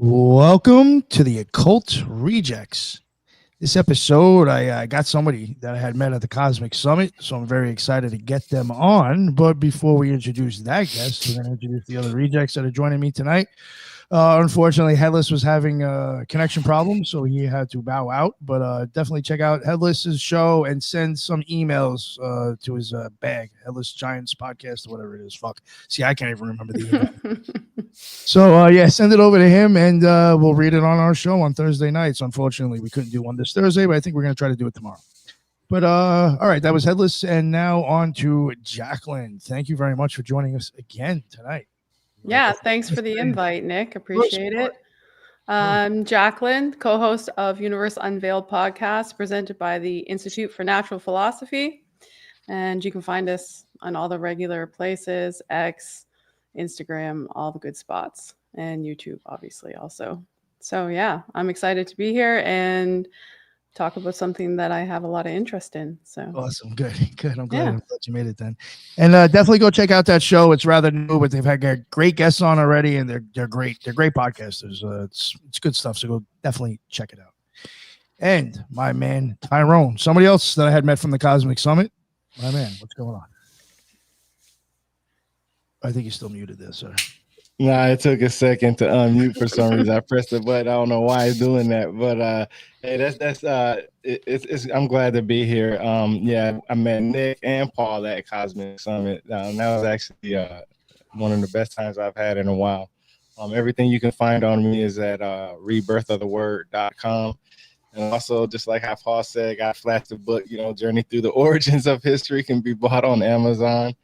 Welcome to the Occult Rejects. This episode, I got somebody that I had met at the Cosmic Summit, so I'm very excited to get them on. But before we introduce that guest, we're going to introduce the other rejects that are joining me tonight. Unfortunately, Headless was having a connection problem, so he had to bow out. But definitely check out Headless's show and send some emails to his bag, Headless Giants podcast, or whatever it is. Fuck. See, I can't even remember the email. So, yeah, send it over to him, and we'll read it on our show on Thursday nights. Unfortunately, we couldn't do one this Thursday, but I think we're going to try to do it tomorrow. But, all right, that was Headless, and now on to Jacqueline. Thank you very much for joining us again tonight. Yeah, thanks for the invite, Nick. Appreciate it. I'm Jacqueline, co-host of Universe Unveiled podcast, presented by the Institute for Natural Philosophy. And you can find us on all the regular places, X, Instagram, all the good spots, and YouTube, obviously, also. So, yeah, I'm excited to be here and talk about something that I have a lot of interest in. So awesome. Good. I'm glad you made it then. And definitely go check out that show. It's rather new, but they've had great guests on already, and they're great. They're great podcasters. It's good stuff. So go definitely check it out. And my man Tyrone, somebody else that I had met from the Cosmic Summit. My man, what's going on? I think you're still muted there, sir. Nah, it took a second to unmute for some reason. I pressed the button. I don't know why it's doing that, but hey, I'm glad to be here. Yeah, I met Nick and Paul at Cosmic Summit. That was actually one of the best times I've had in a while. Everything you can find on me is at rebirthoftheword.com. And also, just like how Paul said, got flashed the book, Journey Through the Origins of History can be bought on Amazon.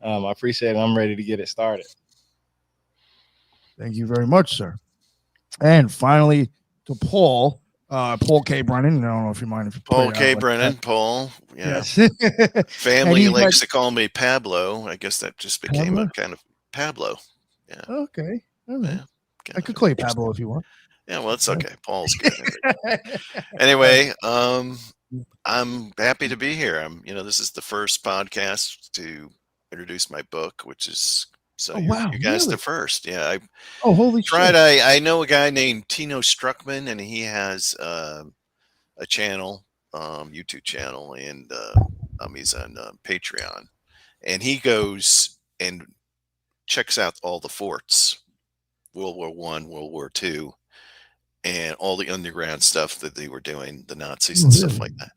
I appreciate it. I'm ready to get it started. Thank you very much, sir. And finally, to Paul K. Brennan. I don't know if you mind. Paul K. Brennan, Paul. Yeah. Yes. Family likes to call me Pablo. I guess that just became a kind of Pablo. Yeah. Okay. All right. Yeah, I could call you Pablo if you want. Yeah, well, it's okay. Paul's good. Anyway, I'm happy to be here. This is the first podcast to introduce my book, which is you guys the first. Yeah. Holy shit. I know a guy named Tino Struckman, and he has a channel, YouTube channel, and he's on Patreon, and he goes and checks out all the forts, World War I, World War II, and all the underground stuff that they were doing, the Nazis and stuff like that.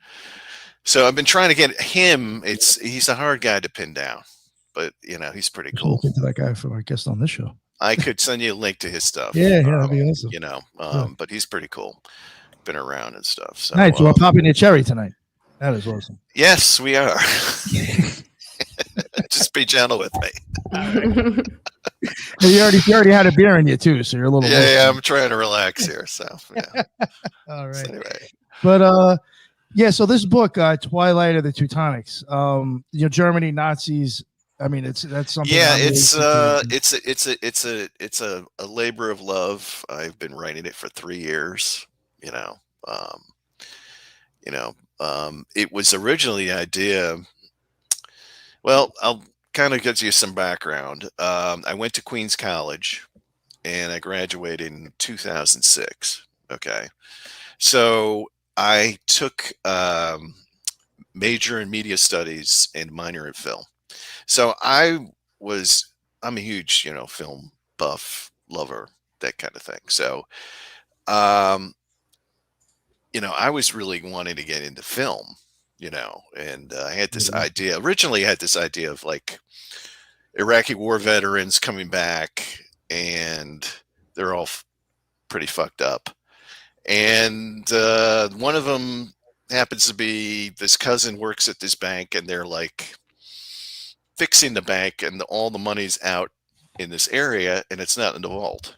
So I've been trying to get him. He's a hard guy to pin down. But he's pretty cool. Look into that guy for our guest on this show. I could send you a link to his stuff. Yeah, that'd be awesome. But he's pretty cool. Been around and stuff. So, nice. So we're popping your cherry tonight. That is awesome. Yes, we are. Just be gentle with me. You already had a beer in you too, so you're a little. Yeah. I'm trying to relax here. So yeah. All right. So anyway. But yeah. So this book, Twilight of the Teutonics, Germany, Nazis. I mean, that's something. Yeah, it's a labor of love. I've been writing it for 3 years. It was originally the idea. Well, I'll kind of give you some background. I went to Queens College, and I graduated in 2006. Okay, so I took major in media studies and minor in film. So I'm a huge, film buff, lover, that kind of thing. So, I was really wanting to get into film, and I had this idea. Originally, I had this idea of like Iraqi war veterans coming back, and they're all pretty fucked up. And one of them happens to be this cousin works at this bank, and they're like fixing the bank, and all the money's out in this area, and it's not in the vault.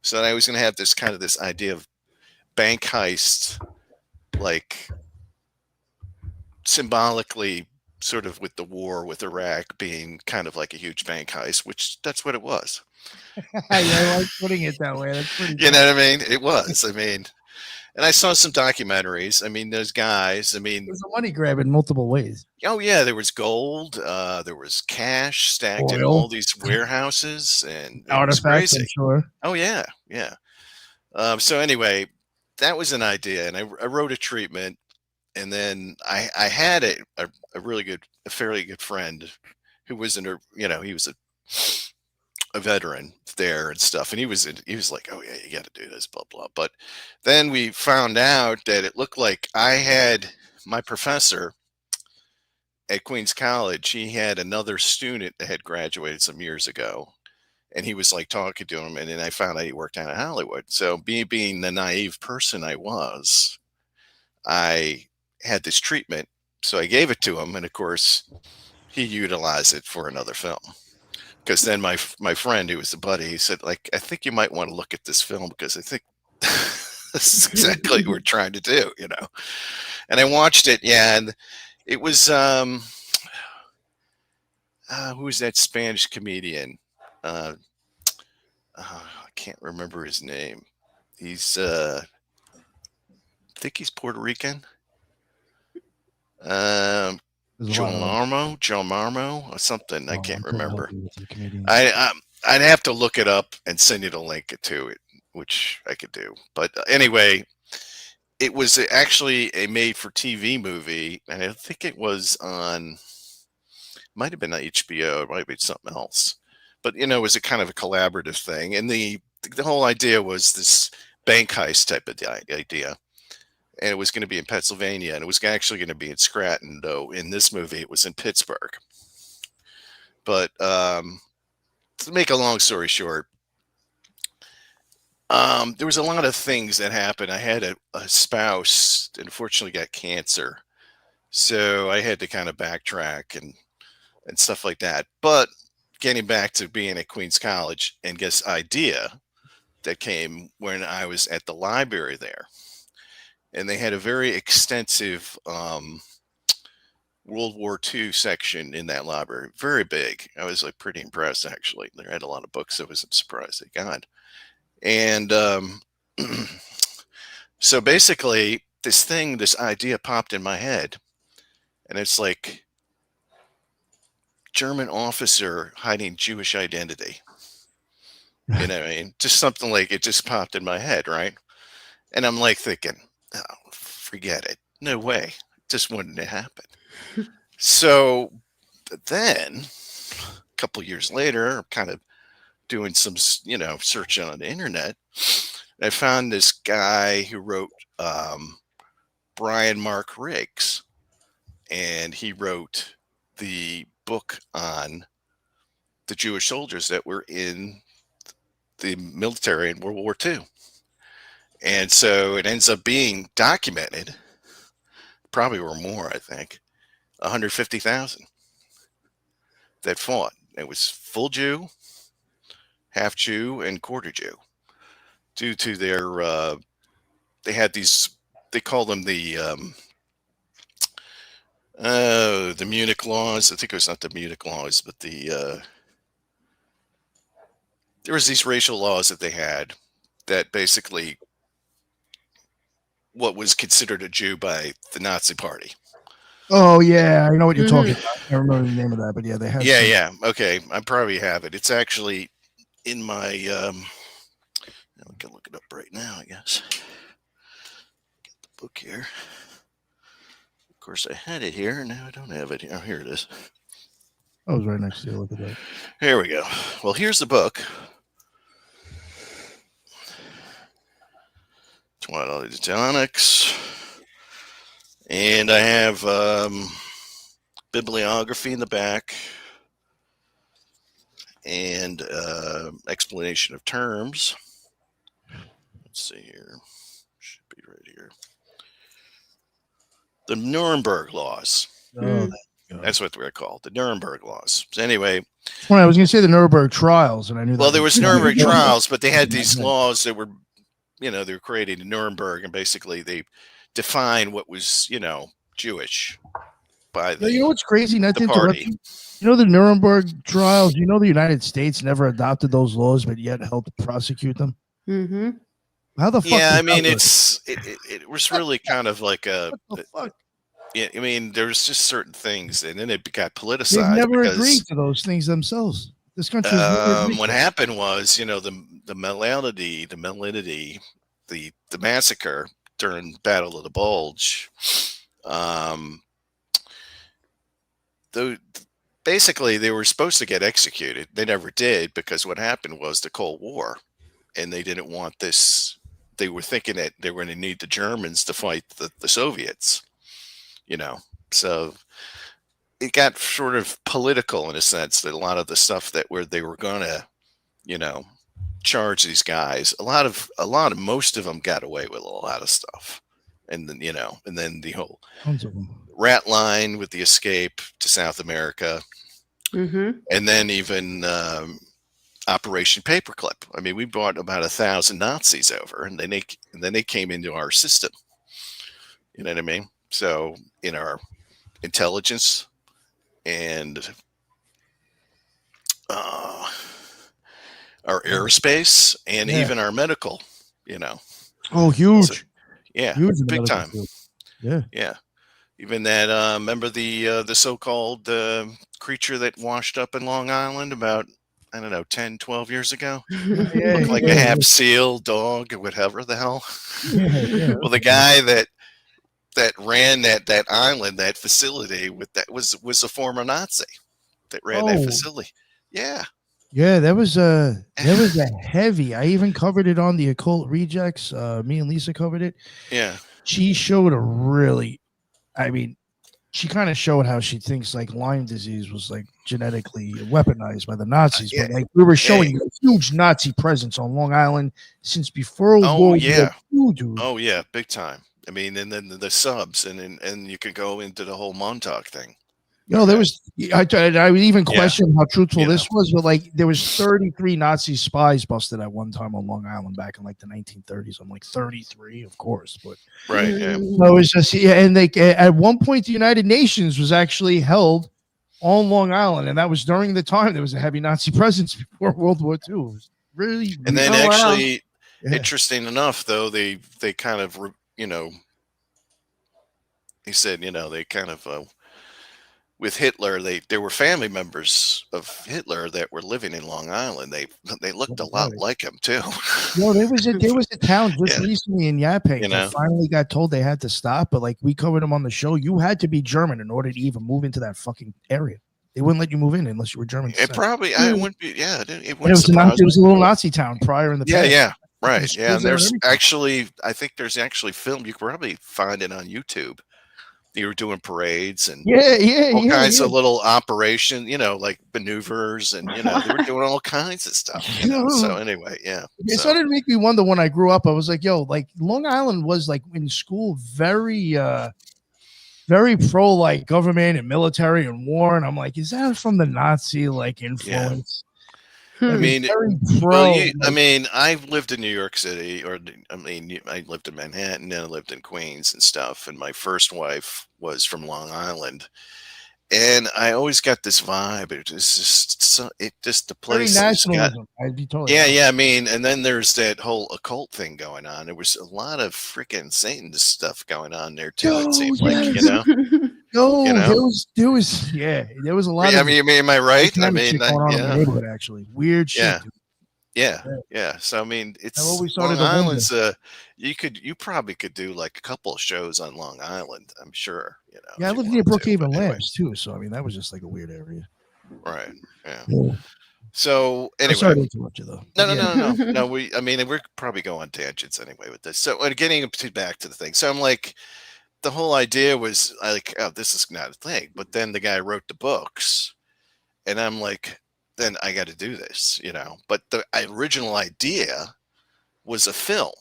So I was going to have this idea of bank heist, like symbolically, sort of with the war with Iraq being kind of like a huge bank heist, which that's what it was. I like putting it that way. That's pretty. You know what I mean? It was. And I saw some documentaries. There's guys. There's a money grab in multiple ways. Oh yeah, there was gold. There was cash stacked in all these warehouses and artifacts. I'm sure. Oh yeah. So anyway, that was an idea, and I wrote a treatment, and then I had a really good, a fairly good friend who was he was a veteran there and stuff, and he was like, oh yeah, you got to do this, blah blah. But then we found out that it looked like I had my professor at Queens College. He had another student that had graduated some years ago, and he was like talking to him, and then I found out he worked out in Hollywood. So being the naive person I was, I had this treatment, so I gave it to him, and of course he utilized it for another film. Because then my friend, who was a buddy, he said, like, I think you might want to look at this film, because I think this is exactly what we're trying to do, And I watched it, yeah, and it was who was that Spanish comedian? I can't remember his name. He's I think he's Puerto Rican. Joe Marmo or something. I can't remember. I'd have to look it up and send you the link to it, which I could do. But anyway, it was actually a made-for-TV movie, and I think it was on, might have been on HBO, it might have been something else. But, it was a kind of a collaborative thing. And the whole idea was this bank heist type of idea. And it was going to be in Pennsylvania, and it was actually going to be in Scranton, though in this movie it was in Pittsburgh. But to make a long story short, there was a lot of things that happened. I had a spouse that unfortunately got cancer, so I had to kind of backtrack and stuff like that. But getting back to being at Queens College, and this idea that came when I was at the library there. And they had a very extensive World War II section in that library, very big. I was like pretty impressed, actually. They had a lot of books. I was surprised they got. And so basically, this idea popped in my head, and it's like German officer hiding Jewish identity. You know what I mean? Just something like it just popped in my head, right? And I'm like thinking, oh, forget it. No way. It just wouldn't happen. So then a couple years later, kind of doing some, searching on the internet, I found this guy who wrote Brian Mark Riggs, and he wrote the book on the Jewish soldiers that were in the military in World War II. And so it ends up being documented, probably were more, I think, 150,000 that fought. It was full Jew, half Jew, and quarter Jew. Due to their, they had these, they call them the Munich laws. I think it was not the Munich laws, but there was these racial laws that they had that basically what was considered a Jew by the Nazi Party. Oh yeah, I know what you're talking about. I don't remember the name of that, but yeah, they had. Yeah. Okay, I probably have it. It's actually in my. I can look it up right now, I guess. Get the book here. Of course, I had it here, and now I don't have it here. Oh, here it is. I was right next to you. Look at that. Here we go. Well, here's the book. Twilight Teutonics. And I have bibliography in the back and explanation of terms. Let's see here. Should be right here. The Nuremberg laws. Oh, that's what they're called. The Nuremberg laws. So anyway. Well, I was going to say the Nuremberg trials, and I knew. Well, there was Nuremberg trials, but they had these laws that were, they were created in Nuremberg, and basically they define what was, Jewish by the. You know what's crazy? Not the party. The Nuremberg trials. The United States never adopted those laws, but yet helped prosecute them. Mm-hmm. How the fuck? Yeah, I mean, it was really kind of like a. Yeah, I mean, there's just certain things, and then it got politicized. They never agreed to those things themselves. This country. What happened was, the malignity the massacre during Battle of the Bulge, though basically they were supposed to get executed. They never did, because what happened was the Cold War, and they didn't want this. They were thinking that they were going to need the Germans to fight the Soviets, you know. So it got sort of political in a sense, that a lot of the stuff that they were going to, you know, charge these guys. Most of them got away with a lot of stuff, and then, you know, and then the whole Tons of them. rat line with the escape to South America, Mm-hmm. and then even Operation Paperclip. I mean, we brought about 1,000 Nazis over, and then they came into our system. You know what I mean? So in our intelligence and our aerospace, and even our medical, you know. Oh, huge. So, yeah, Huge in the big medical time. field. Yeah. Yeah. Even that, remember the so-called creature that washed up in Long Island about, I don't know, 10, 12 years ago? Yeah, Looked like yeah, a half seal, dog, or whatever the hell. yeah. Well, the guy that ran that island, that facility, was a former Nazi that ran that facility. Yeah. Yeah, that was a heavy. I even covered it on the Occult Rejects. Me and Lisa covered it. Yeah. She showed she kind of showed how she thinks like Lyme disease was like genetically weaponized by the Nazis. Yeah. But like we were showing a huge Nazi presence on Long Island since before World War II, dude. Oh yeah, big time. I mean, and then the subs, and you could go into the whole Montauk thing. You know, there was I would even question how truthful You this was, but like there was 33 Nazi spies busted at one time on Long Island back in like the 1930s. I'm like 33, of course, but right. Yeah. so it was just and like at one point the United Nations was actually held on Long Island, and that was during the time there was a heavy Nazi presence before World War II. It was really, And then actually, wow. interesting enough, though, they kind of, you know, he said, you know, they kind of with Hitler, there were family members of Hitler that were living in Long Island. They looked a lot like him too. No, there was a town just recently in Yaphank You know? that finally got told they had to stop, but like we covered them on the show. You had to be German in order to even move into that fucking area. They wouldn't let you move in unless you were German. It probably, I wouldn't be. Yeah, it was a little Nazi town prior in the past. Yeah, right. Yeah, and there's actually, I think there's actually film. You can probably find it on YouTube. You were doing parades and all kinds of little operation, you know, like maneuvers, and you know, they were doing all kinds of stuff. You know? So anyway, it started to make me wonder when I grew up. I was like, yo, like Long Island was like in school very pro like government and military and war, and I'm like, is that from the Nazi like influence? I mean, I lived in New York City, I lived in Manhattan, and I lived in Queens and stuff. And my first wife was from Long Island, and I always got this vibe. It just the place. Very nationalism. I'd be totally. Yeah. I mean, and then there's that whole occult thing going on. There was a lot of freaking Satanist stuff going on there too. It seemed like, you know. No, you know? there was a lot. I mean, am I right? I mean, going on in the neighborhood, actually, weird shit. Yeah. So I mean, it's Long Island's. You probably could do like a couple of shows on Long Island. I'm sure. You know. Yeah, I lived near Brookhaven Labs too, so I mean that was just like a weird area. Right. Yeah. So anyway, sorry to interrupt you though. No. We're probably going on tangents anyway with this. So getting back to the thing. So I'm like, the whole idea was like, oh, this is not a thing. But then the guy wrote the books, and I'm like, then I got to do this, you know. But the original idea was a film.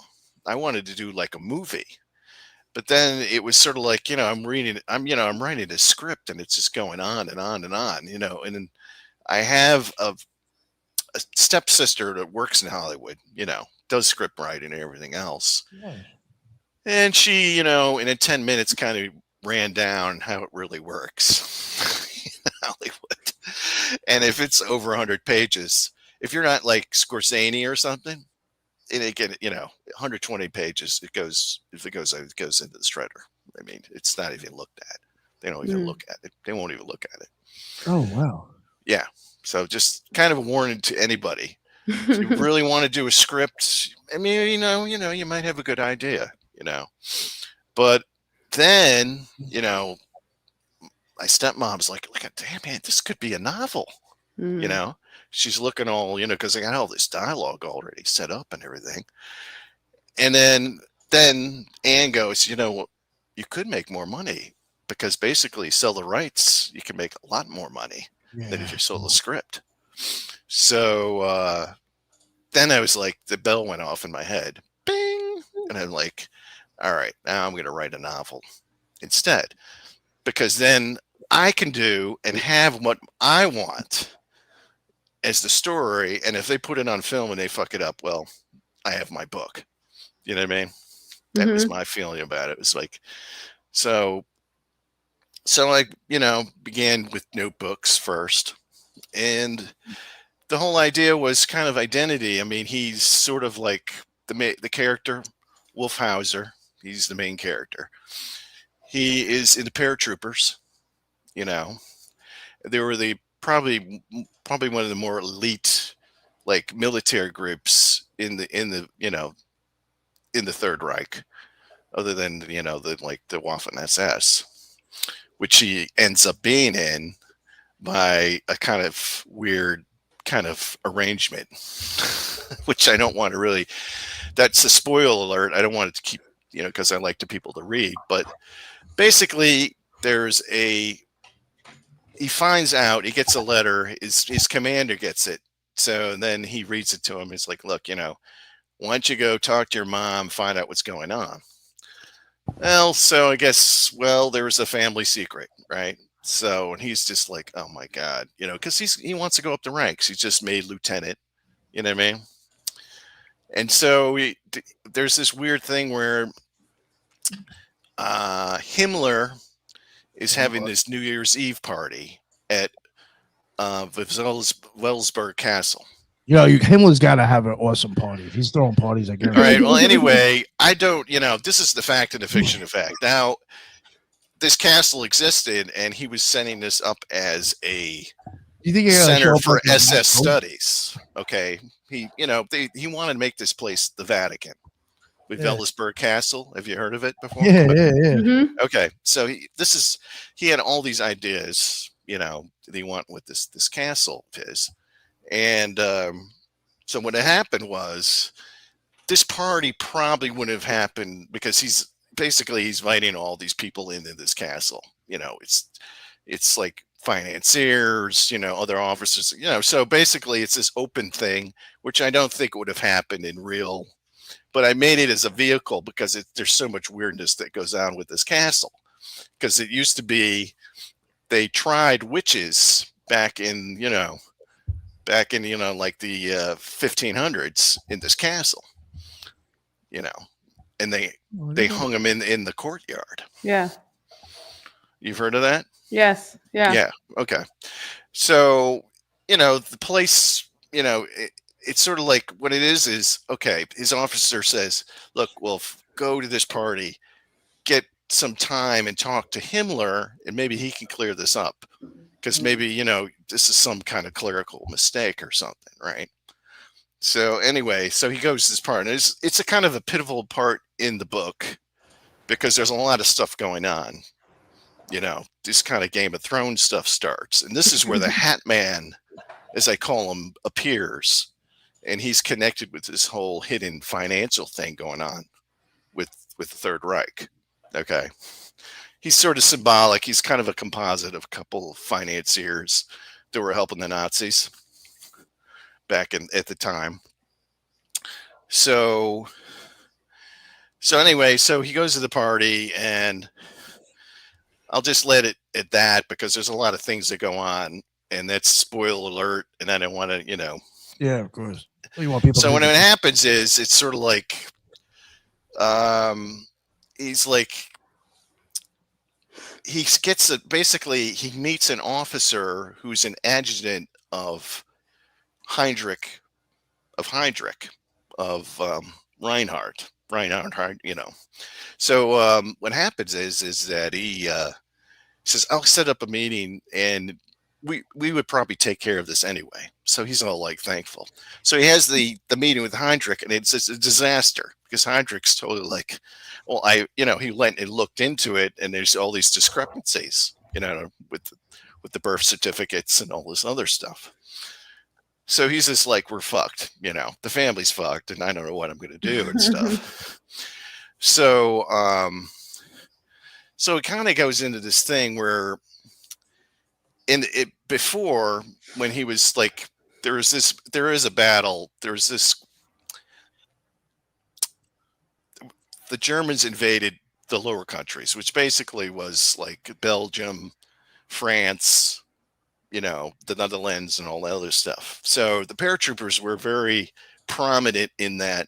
I wanted to do like a movie. But then it was sort of like, you know, I'm writing a script, and it's just going on and on and on, you know. And then I have a stepsister that works in Hollywood, you know, does script writing and everything else. Yeah. And she, you know, in 10 minutes kind of ran down how it really works in Hollywood. And if it's over 100 pages, if you're not like Scorsese or something, it get, you know, 120 pages, it goes into the shredder. I mean, it's not even looked at. They don't even look at it. They won't even look at it. Oh, wow. Yeah. So just kind of a warning to anybody If you really want to do a script, I mean, you might have a good idea, But then, my stepmom's like, damn man, this could be a novel. She's looking all, because I got all this dialogue already set up and everything. And then Anne goes, you could make more money because basically sell the rights, you can make a lot more money than if you sold the script. So then I was like, the bell went off in my head, bing, and I'm like, all right, now I'm going to write a novel instead, because then I can do and have what I want as the story, and if they put it on film and they fuck it up, well, I have my book. You know what I mean? That was my feeling about it. It was like, so I, began with notebooks first, and the whole idea was kind of identity. I mean, he's sort of like the character Wolfhauser. He's the main character. He is in the paratroopers. They were probably one of the more elite, like, military groups in the Third Reich, other than the Waffen SS, which he ends up being in by a kind of weird kind of arrangement, which I don't want to really. That's a spoil alert. I don't want it to keep, because I like the people to read. But basically, he finds out, he gets a letter, his commander gets it. So then he reads it to him. He's like, look, why don't you go talk to your mom, find out what's going on? Well, so I guess, there was a family secret, right? So, and he's just like, oh my God, because he wants to go up the ranks. He's just made lieutenant, you know what I mean? And so there's this weird thing where Himmler is having this New Year's Eve party at Wellsburg Castle. Himmler's got to have an awesome party. If he's throwing parties, I guarantee. All right. Well, anyway, I don't. This is the fact and the fiction of fact. Now, this castle existed, and he was setting this up as a center for SS studies. Okay. He wanted to make this place the Vatican. With Wellsburg Castle. Have you heard of it before? Yeah. Okay, so he had all these ideas, that he wanted with this castle of his, and so what had happened was this party probably wouldn't have happened because he's inviting all these people into this castle. It's like financiers, other officers, so basically it's this open thing, which I don't think would have happened in real. But I made it as a vehicle because there's so much weirdness that goes on with this castle. Because it used to be, they tried witches back in like the 1500s in this castle, and they hung them in the courtyard. Yeah. You've heard of that? Yes. Yeah. Yeah. Okay. So, the place, it's sort of like what it is okay. His officer says, look, we'll go to this party, get some time and talk to Himmler, and maybe he can clear this up. Because maybe, this is some kind of clerical mistake or something, right? So anyway, so he goes to this part. And it's a kind of a pivotal part in the book because there's a lot of stuff going on. This kind of Game of Thrones stuff starts. And this is where the Hat Man, as I call him, appears. And he's connected with this whole hidden financial thing going on with the Third Reich. Okay. He's sort of symbolic. He's kind of a composite of a couple of financiers that were helping the Nazis back at the time. So anyway, so he goes to the party, and I'll just let it at that because there's a lot of things that go on, and that's spoiler alert. And I don't want to, Yeah, of course. You want people. So when it happens is it's sort of like, he's like, he meets an officer who's an adjutant of Reinhardt, So what happens is that he says, I'll set up a meeting and we would probably take care of this anyway. So he's all like thankful. So he has the meeting with Heinrich, and it's a disaster because Heinrich's totally like, well, he went and looked into it, and there's all these discrepancies, with the birth certificates and all this other stuff. So he's just like, we're fucked, the family's fucked, and I don't know what I'm going to do and stuff. So, so it kind of goes into this thing where before, when he was like, there is a battle. The Germans invaded the lower countries, which basically was like Belgium, France, the Netherlands and all that other stuff. So the paratroopers were very prominent in that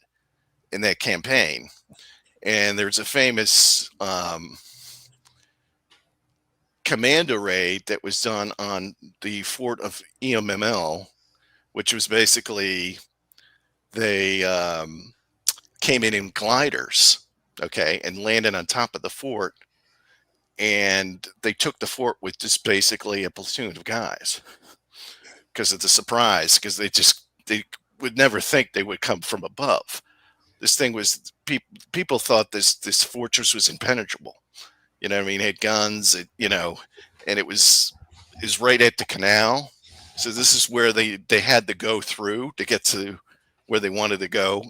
campaign. And there's a famous commando raid that was done on the fort of EMML, which was basically they came in gliders, okay, and landed on top of the fort, and they took the fort with just basically a platoon of guys because of the surprise, because they would never think they would come from above. This thing was people thought this fortress was impenetrable. You know what I mean? It had guns, and it was right at the canal. So this is where they had to go through to get to where they wanted to go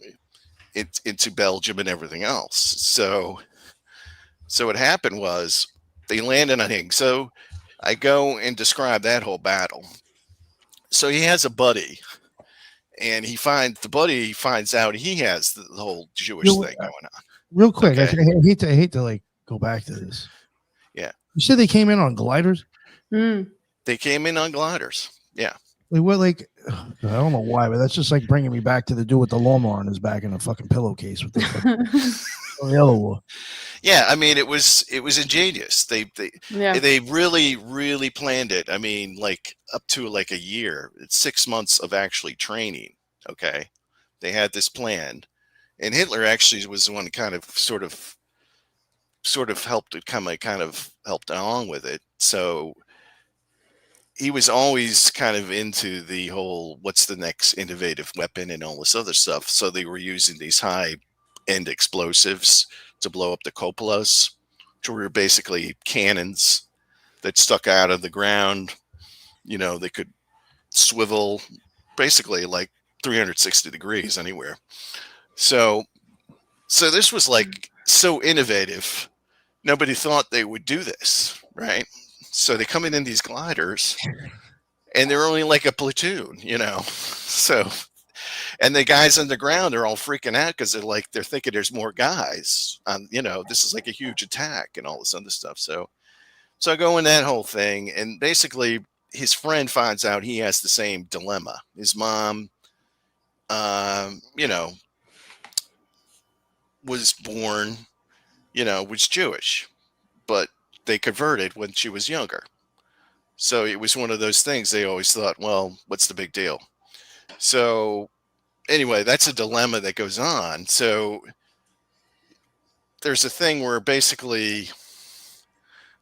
into Belgium and everything else. So what happened was they landed on Hing. So I go and describe that whole battle. So he has a buddy, and he finds out he has the whole Jewish thing going on. Real quick, Okay. I hate to like go back to this. Yeah. You said they came in on gliders? They came in on gliders. Yeah. Like what? Like I don't know why, but that's just like bringing me back to the dude with the lawnmower on his back and a fucking pillowcase with the yellow one. Yeah, I mean, it was ingenious. They really, really planned it. I mean, like up to like a year. It's 6 months of actually training. Okay, they had this planned, and Hitler actually was the one kind of sort of helped it kind of helped along with it. So he was always kind of into the whole what's the next innovative weapon and all this other stuff. So they were using these high end explosives to blow up the cupolas, which were basically cannons that stuck out of the ground. They could swivel basically like 360 degrees anywhere. So this was like so innovative. Nobody thought they would do this, right? So they come in these gliders, and they're only like a platoon, So, and the guys on the ground are all freaking out because they're thinking there's more guys. This is like a huge attack and all this other stuff. So I go in that whole thing, and basically his friend finds out he has the same dilemma. His mom, was born, was Jewish, but they converted when she was younger. So it was one of those things they always thought, well, what's the big deal? So anyway, that's a dilemma that goes on. So there's a thing where basically,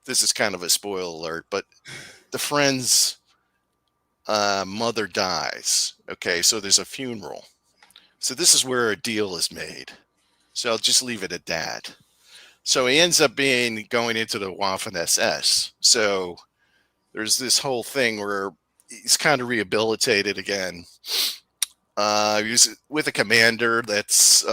this is kind of a spoiler alert, but the friend's mother dies. Okay, so there's a funeral. So this is where a deal is made. So I'll just leave it at that. So he ends up going into the Waffen SS. So there's this whole thing where he's kind of rehabilitated again. He was with a commander that's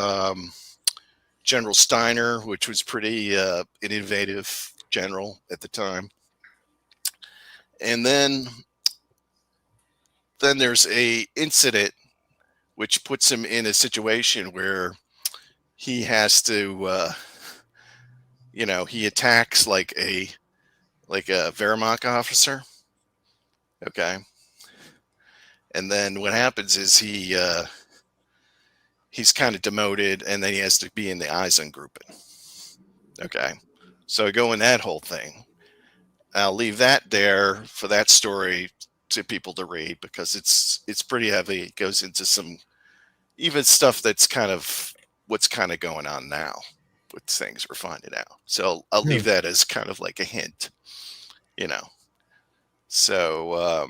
General Steiner, which was pretty an innovative general at the time. And then there's a incident which puts him in a situation where he has to, he attacks like a Wehrmacht officer. Okay. And then what happens is he's kind of demoted, and then he has to be in the Eisengruppen. Okay. So I go in that whole thing. I'll leave that there for that story to people to read because it's pretty heavy. It goes into some even stuff that's kind of what's kind of going on now with things we're finding out. So I'll leave that as kind of like a hint, So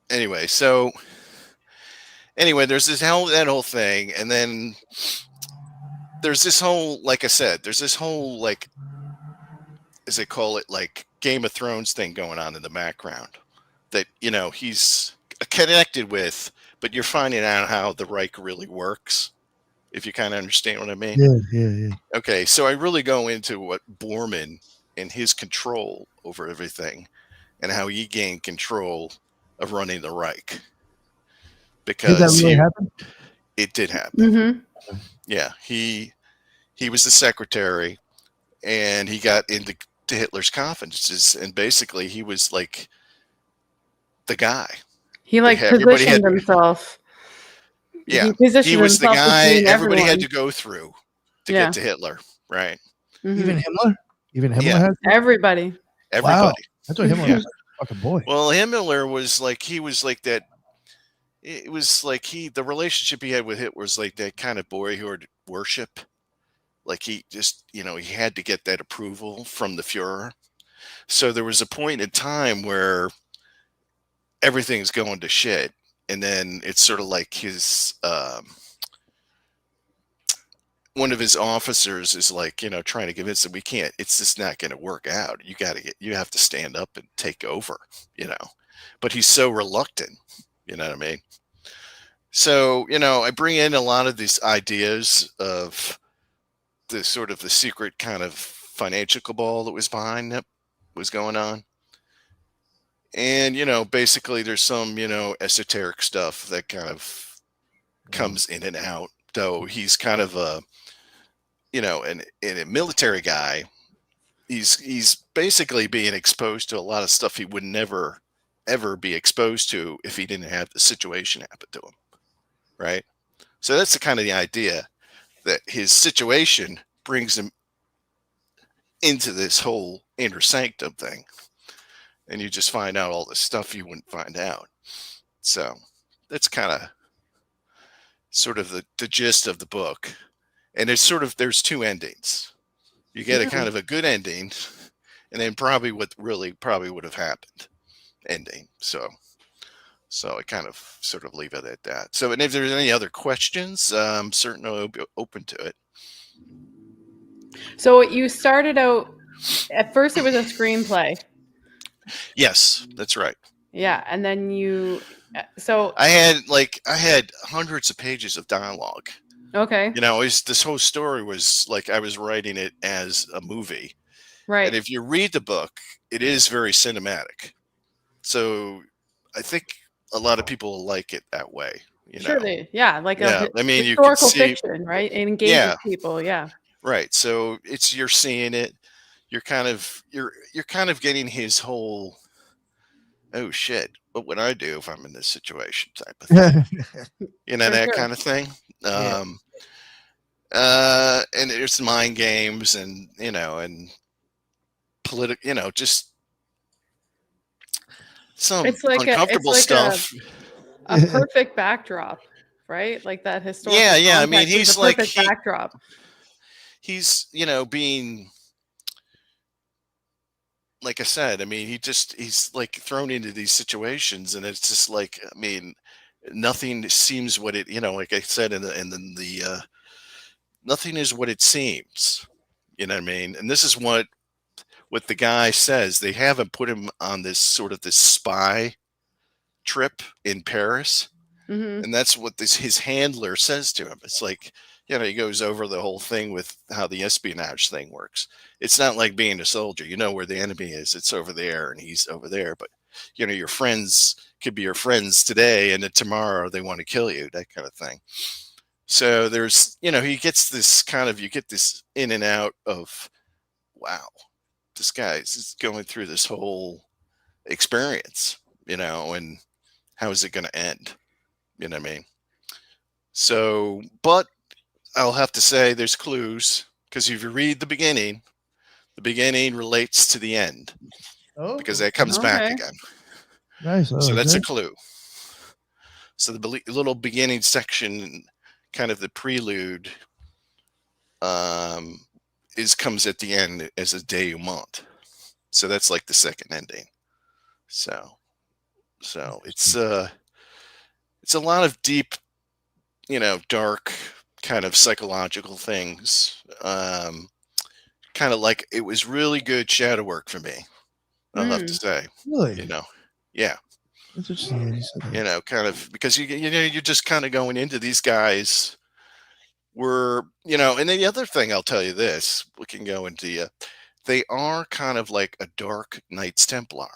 anyway, there's that whole thing, and then there's this whole, like I said, there's this whole, like, as they call it, like Game of Thrones thing going on in the background that, he's connected with, but you're finding out how the Reich really works, if you kind of understand what I mean. Yeah. Okay, so I really go into what Borman and his control over everything and how he gained control of running the Reich. Because did that really happen? It did happen. Mm-hmm. Yeah, he was the secretary, and he got into Hitler's confidences, and basically he was like the guy. He positioned himself. Yeah, he was the guy everybody had to go through to get to Hitler, right? Mm-hmm. Even Himmler had everybody. Wow. I thought Himmler was a fucking boy. Well, Himmler was like, he was like that. It was like the relationship he had with Hitler was like that kind of boyhood worship. Like he just, he had to get that approval from the Fuhrer. So there was a point in time where everything's going to shit. And then it's sort of like his, one of his officers is like, trying to convince him, it's just not going to work out. You have to stand up and take over, but he's so reluctant, you know what I mean? So, I bring in a lot of these ideas of the sort of the secret kind of financial cabal that was behind that was going on. And, basically there's some, esoteric stuff that kind of comes in and out, though he's kind of a, and a military guy. He's basically being exposed to a lot of stuff he would never, ever be exposed to if he didn't have the situation happen to him. Right. So that's the kind of the idea that his situation brings him into this whole inner sanctum thing. And you just find out all this stuff you wouldn't find out. So that's kind of sort of the gist of the book. And it's sort of, there's two endings. You get a kind of a good ending, and then probably what really probably would have happened ending. So I kind of sort of leave it at that. So, and if there's any other questions, I'm certainly open to it. So you started out, at first it was a screenplay. Yes, that's right. Yeah. And then I had hundreds of pages of dialogue. Okay. This whole story was like I was writing it as a movie. Right. And if you read the book, it is very cinematic. So I think a lot of people like it that way. Sure, like a you historical can see, fiction, right? It engages people, Right. So you're seeing it. You're kind of getting his whole, oh shit, what would I do if I'm in this situation type of thing. That kind of thing. And there's mind games and and political, just some uncomfortable stuff. A perfect backdrop, right? Like that historical. Yeah. I mean, he's like backdrop. He's being, like I said, I mean, he's like thrown into these situations, and it's just like, I mean, nothing seems what it, like I said, the nothing is what it seems, you know what I mean? And this is what the guy says. They haven't put him on this sort of this spy trip in Paris. Mm-hmm. And that's what his handler says to him. It's like, he goes over the whole thing with how the espionage thing works. It's not like being a soldier. You know where the enemy is. It's over there and he's over there. But, your friends could be your friends today and then tomorrow they want to kill you, that kind of thing. So there's, he gets this kind of, you get this in and out of, wow, this guy's going through this whole experience, and how is it going to end? You know what I mean? So, but I'll have to say there's clues, because if you read the beginning relates to the end, because that comes back again. Nice. So that's a clue. So the little beginning section, kind of the prelude, comes at the end as a denouement. So that's like the second ending. So it's a lot of deep, dark kind of psychological things. Kind of like, it was really good shadow work for me, I'll have to say. Really? Yeah. Interesting that you said that. Kind of, because you're just kind of going into these guys were, and then the other thing, I'll tell you this, we can go into they are kind of like a dark Knights Templar,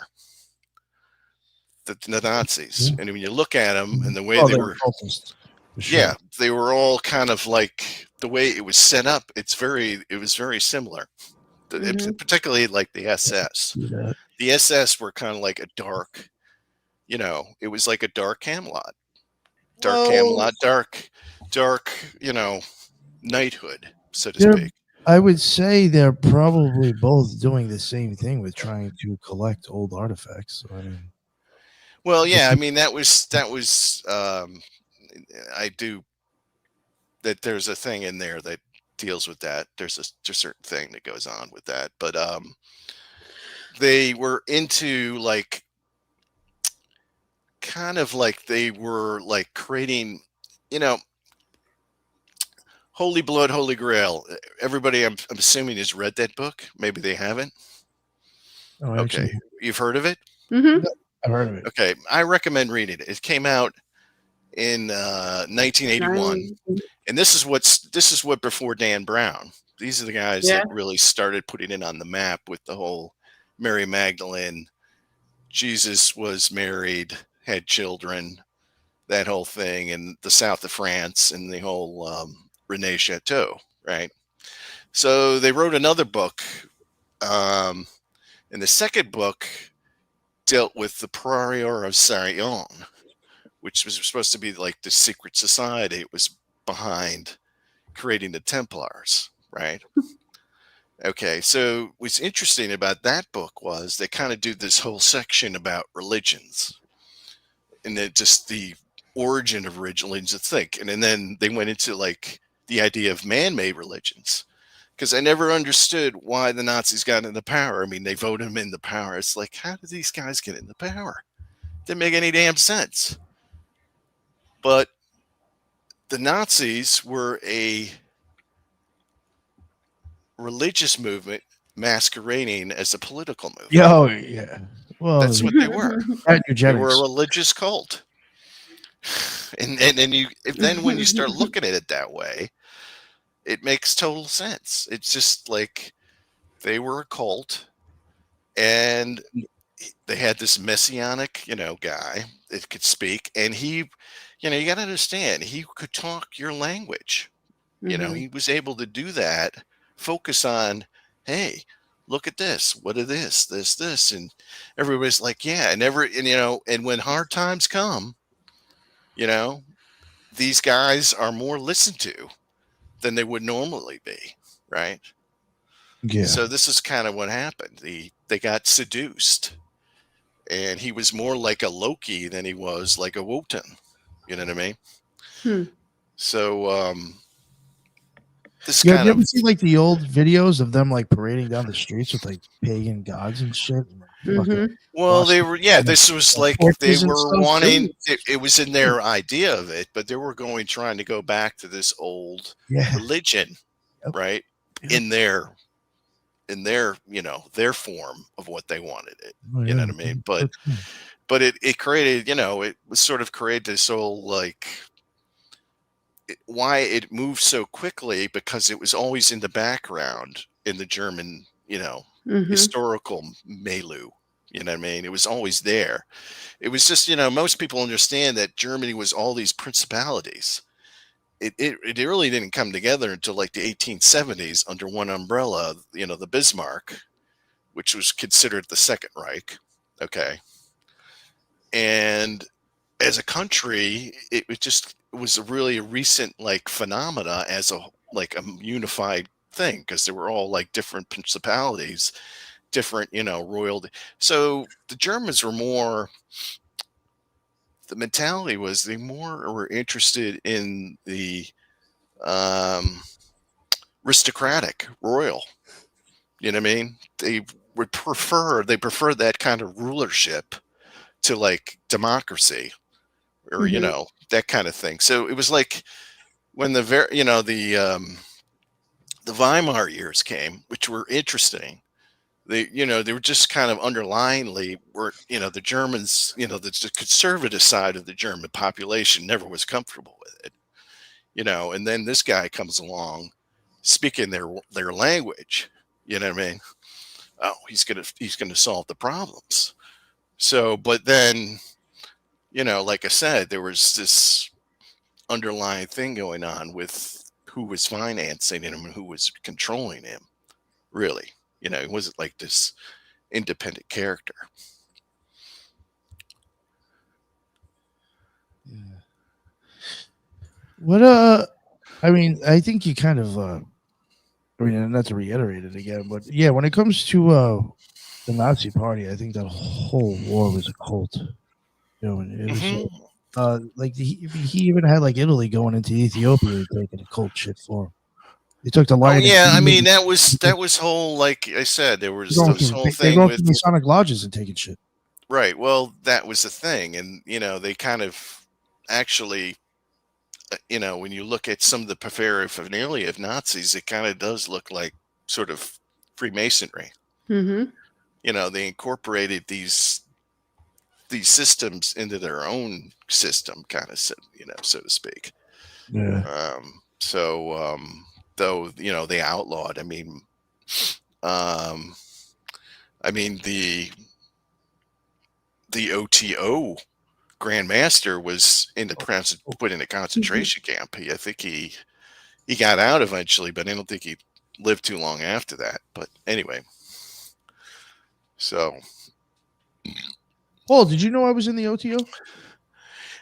the Nazis. Yeah. And when you look at them and the way Oh, they they're were, cultists, for sure. yeah, they were all kind of like, the way it was set up, it was very similar. Particularly like the SS. Yeah. The SS were kind of like a dark, it was like a dark Camelot. Dark Camelot, dark, knighthood, so to speak. I would say they're probably both doing the same thing with trying to collect old artifacts. So, I mean, well, yeah, I mean, that was I do that. There's a thing in there that deals with that. There's a certain thing that goes on with that, but they were into like, kind of like they were like creating, Holy Blood, Holy Grail. Everybody, I'm assuming, has read that book. Maybe they haven't. oh, Okay, you've heard of it? Mm-hmm. I've heard of it. Okay, I recommend reading it. It came out in 1981, and this is what before Dan Brown. These are the guys that really started putting it on the map with the whole Mary Magdalene. Jesus was married, had children, that whole thing, in the south of France, and the whole Rene Chateau, right? So they wrote another book, and the second book dealt with the Prior of Sion, which was supposed to be like the secret society. It was behind creating the Templars, right? Okay, so what's interesting about that book was they kind of do this whole section about religions, and then just the origin of religions, and then they went into like the idea of man-made religions, because I never understood why the Nazis got into power. I mean, they voted them into power. It's like, how did these guys get into power? Didn't make any damn sense. But the Nazis were a religious movement masquerading as a political movement. Oh, yeah. Well, that's what they were. They were a religious cult. And then when you start looking at it that way, it makes total sense. It's just like they were a cult, and they had this messianic, guy that could speak, and he, you got to understand, he could talk your language. He was able to do that. Focus on, hey, look at this. What is this, and everybody's like, yeah, and when hard times come, these guys are more listened to than they would normally be, right? Yeah. So this is kind of what happened. They got seduced, and he was more like a Loki than he was like a Wotan. You know what I mean? So this you ever see like the old videos of them like parading down the streets with like pagan gods and shit? Well, they were, this was like they were wanting, it was in their idea of it, but they were trying to go back to this old religion, right? In their, their form of what they wanted it. You know what I mean? But it created, it was sort of created this whole like, why it moved so quickly, because it was always in the background in the German, historical milieu. You know what I mean? It was always there. It was just, most people understand that Germany was all these principalities. It really didn't come together until like the 1870s under one umbrella, the Bismarck, which was considered the Second Reich. Okay. And as a country, it was really a recent like phenomena as a unified thing, because there were all like different principalities, different, royalty. So the Germans were more, the mentality was they more were interested in the aristocratic royal. You know what I mean? They prefer that kind of rulership to like democracy, or that kind of thing. So it was like when the Weimar years came, which were interesting. They were just kind of underlyingly were, the Germans, the conservative side of the German population never was comfortable with it, and then this guy comes along speaking their language, you know what I mean? Oh, he's gonna solve the problems. So, but then, like I said, there was this underlying thing going on with who was financing him and who was controlling him. Really, it wasn't like this independent character. Yeah. What I mean, I think you kind of I mean, not to reiterate it again, but yeah, when it comes to the Nazi Party, I think that whole war was a cult. And it was like he even had like Italy going into Ethiopia and taking a cult shit for him. They took the lion. Oh yeah, I mean that was whole, like I said, there was this whole thing with the Masonic lodges and taking shit. Right. Well, that was the thing, and they kind of actually, when you look at some of the paraphernalia of Nazis, it kind of does look like sort of Freemasonry. Mm-hmm. They incorporated these systems into their own system, kind of, so to speak. Yeah. Though they outlawed. I mean the OTO Grand Master was put in a concentration camp. I think he got out eventually, but I don't think he lived too long after that. But anyway, so. Paul, did you know I was in the OTO?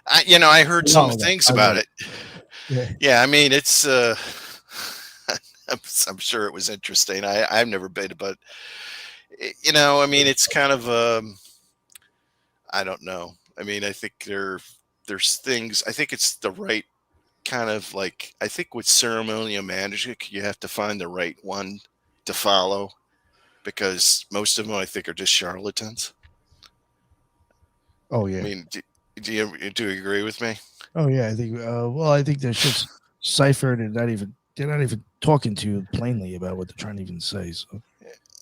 I heard some things about it. Yeah, I mean, it's. I'm sure it was interesting. I've never been, but I mean, it's kind of. I don't know. I mean, I think there's things. I think it's the right kind of like. I think with ceremonial magic, you have to find the right one to follow, because most of them, I think, are just charlatans. Oh yeah. I mean, do you agree with me? Oh yeah, I think. Well, I think they're just ciphered and they're not even talking to you plainly about what they're trying to even say. So.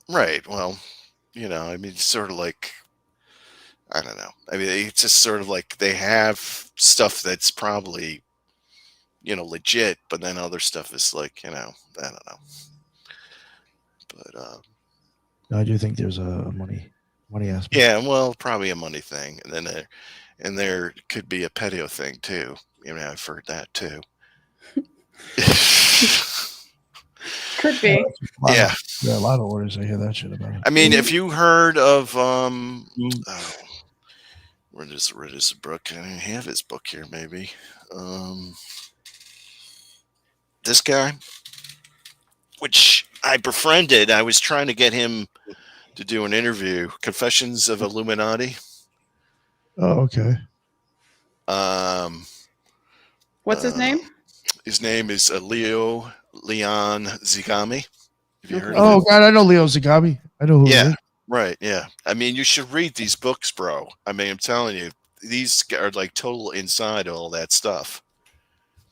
Right. Well, I mean, it's sort of like, I don't know. I mean, it's just sort of like they have stuff that's probably, legit, but then other stuff is like, I don't know. But I do think there's a money aspect. Yeah, well, probably a money thing, and then there could be a pedo thing too. I've heard that too. Could be. Yeah. A lot of orders. I hear that shit about it. I mean, if you heard of where does the book? I have his book here, maybe. This guy, which I befriended. I was trying to get him to do an interview. Confessions of Illuminati. Oh, okay. What's his name? His name is Leon Zigami. Have you heard of him? Oh God, I know Leo Zagami. I know who he is. Right. Yeah. I mean, you should read these books, bro. I mean, I'm telling you, these are like total inside all that stuff.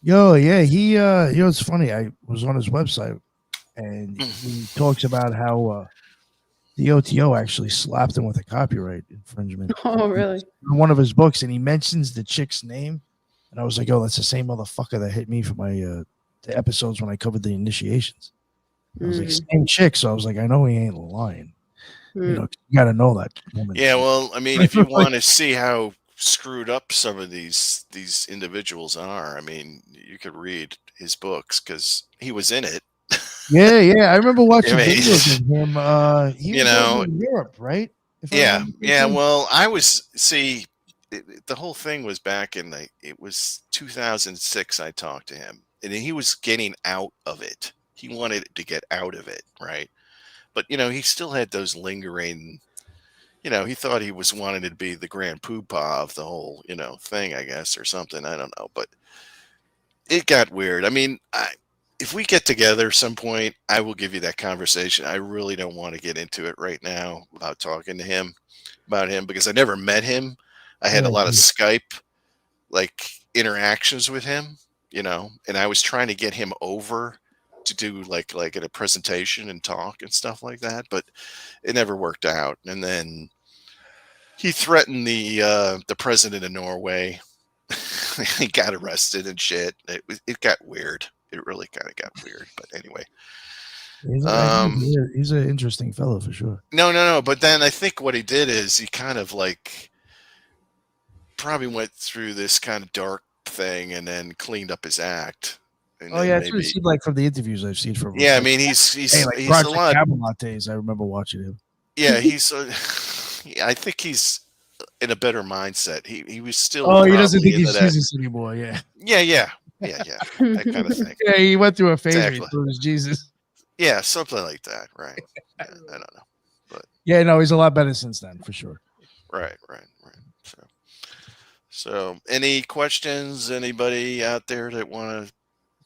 Yo, yeah, he it's funny. I was on his website and he talks about how the OTO actually slapped him with a copyright infringement. Oh, really? In one of his books, and he mentions the chick's name, and I was like, "Oh, that's the same motherfucker that hit me for my the episodes when I covered the initiations." I was like, "Same chick," so I was like, "I know he ain't lying." You got to know that woman. Yeah, well, I mean, if you want to see how screwed up some of these individuals are, I mean, you could read his books because he was in it. Yeah. I remember watching videos of him. He was over in Europe, right? Yeah. Well, the whole thing was back in it was 2006. I talked to him, and he was getting out of it. He wanted to get out of it, right? But he still had those lingering. He thought he was wanting to be the grand poobah of the whole, thing, I guess, or something. I don't know, but it got weird. I mean, if we get together some point, I will give you that conversation. I really don't want to get into it right now about talking to him about him because I never met him. I had a lot of Skype like interactions with him, and I was trying to get him over to do like at a presentation and talk and stuff like that, but it never worked out. And then he threatened the president of Norway. He got arrested and shit. It got weird. It really kind of got weird. But anyway, he's an interesting fellow for sure. No. But then I think what he did is he kind of like probably went through this kind of dark thing and then cleaned up his act. And that's what it seemed like from the interviews I've seen from him. Yeah, I mean he's like he's Project a lot. Camelot days. I remember watching him. Yeah, he's. I think he's in a better mindset. He was still. Oh, he doesn't think he's Jesus anymore. Yeah. Yeah. That kind of thing. Yeah, he went through a phase Exactly. where he was Jesus. Yeah, something like that. Right. Yeah, I don't know, but yeah, no, he's a lot better since then for sure. Right. So, any questions? Anybody out there that want to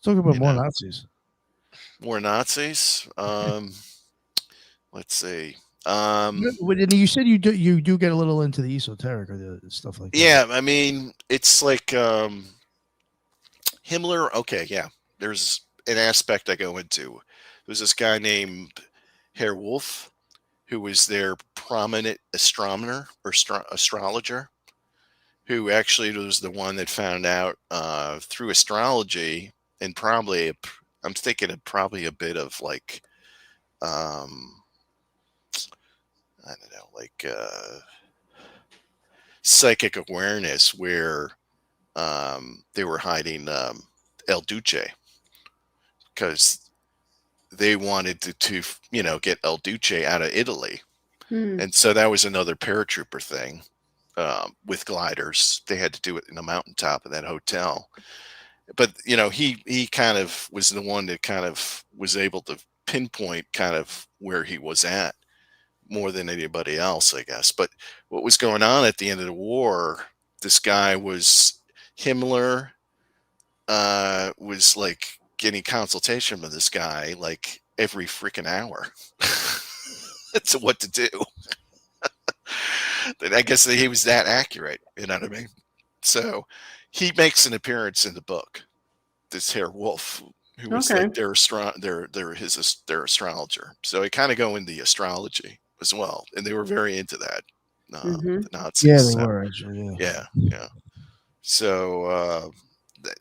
talk about more Nazis? More Nazis. Let's see. You said you do get a little into the esoteric or the stuff like that. Yeah, I mean, it's like Himmler. Okay, yeah. There's an aspect I go into. There's this guy named Herr Wolf, who was their prominent astronomer or astrologer, who actually was the one that found out through astrology and probably, I'm thinking of probably a bit of like, I don't know, like psychic awareness where they were hiding El Duce because they wanted to get El Duce out of Italy. And so that was another paratrooper thing with gliders. They had to do it in the mountaintop of that hotel. But, he kind of was the one that kind of was able to pinpoint kind of where he was at more than anybody else, I guess. But what was going on at the end of the war, this guy Himmler was like getting consultation with this guy like every freaking hour. That's what to do. I guess he was that accurate, you know what I mean? So he makes an appearance in the book, this Herr Wolf, who was like their astrologer. So I kind of go into the astrology as well, and they were very into that. The Nazis. Yeah, they were actually. Yeah. So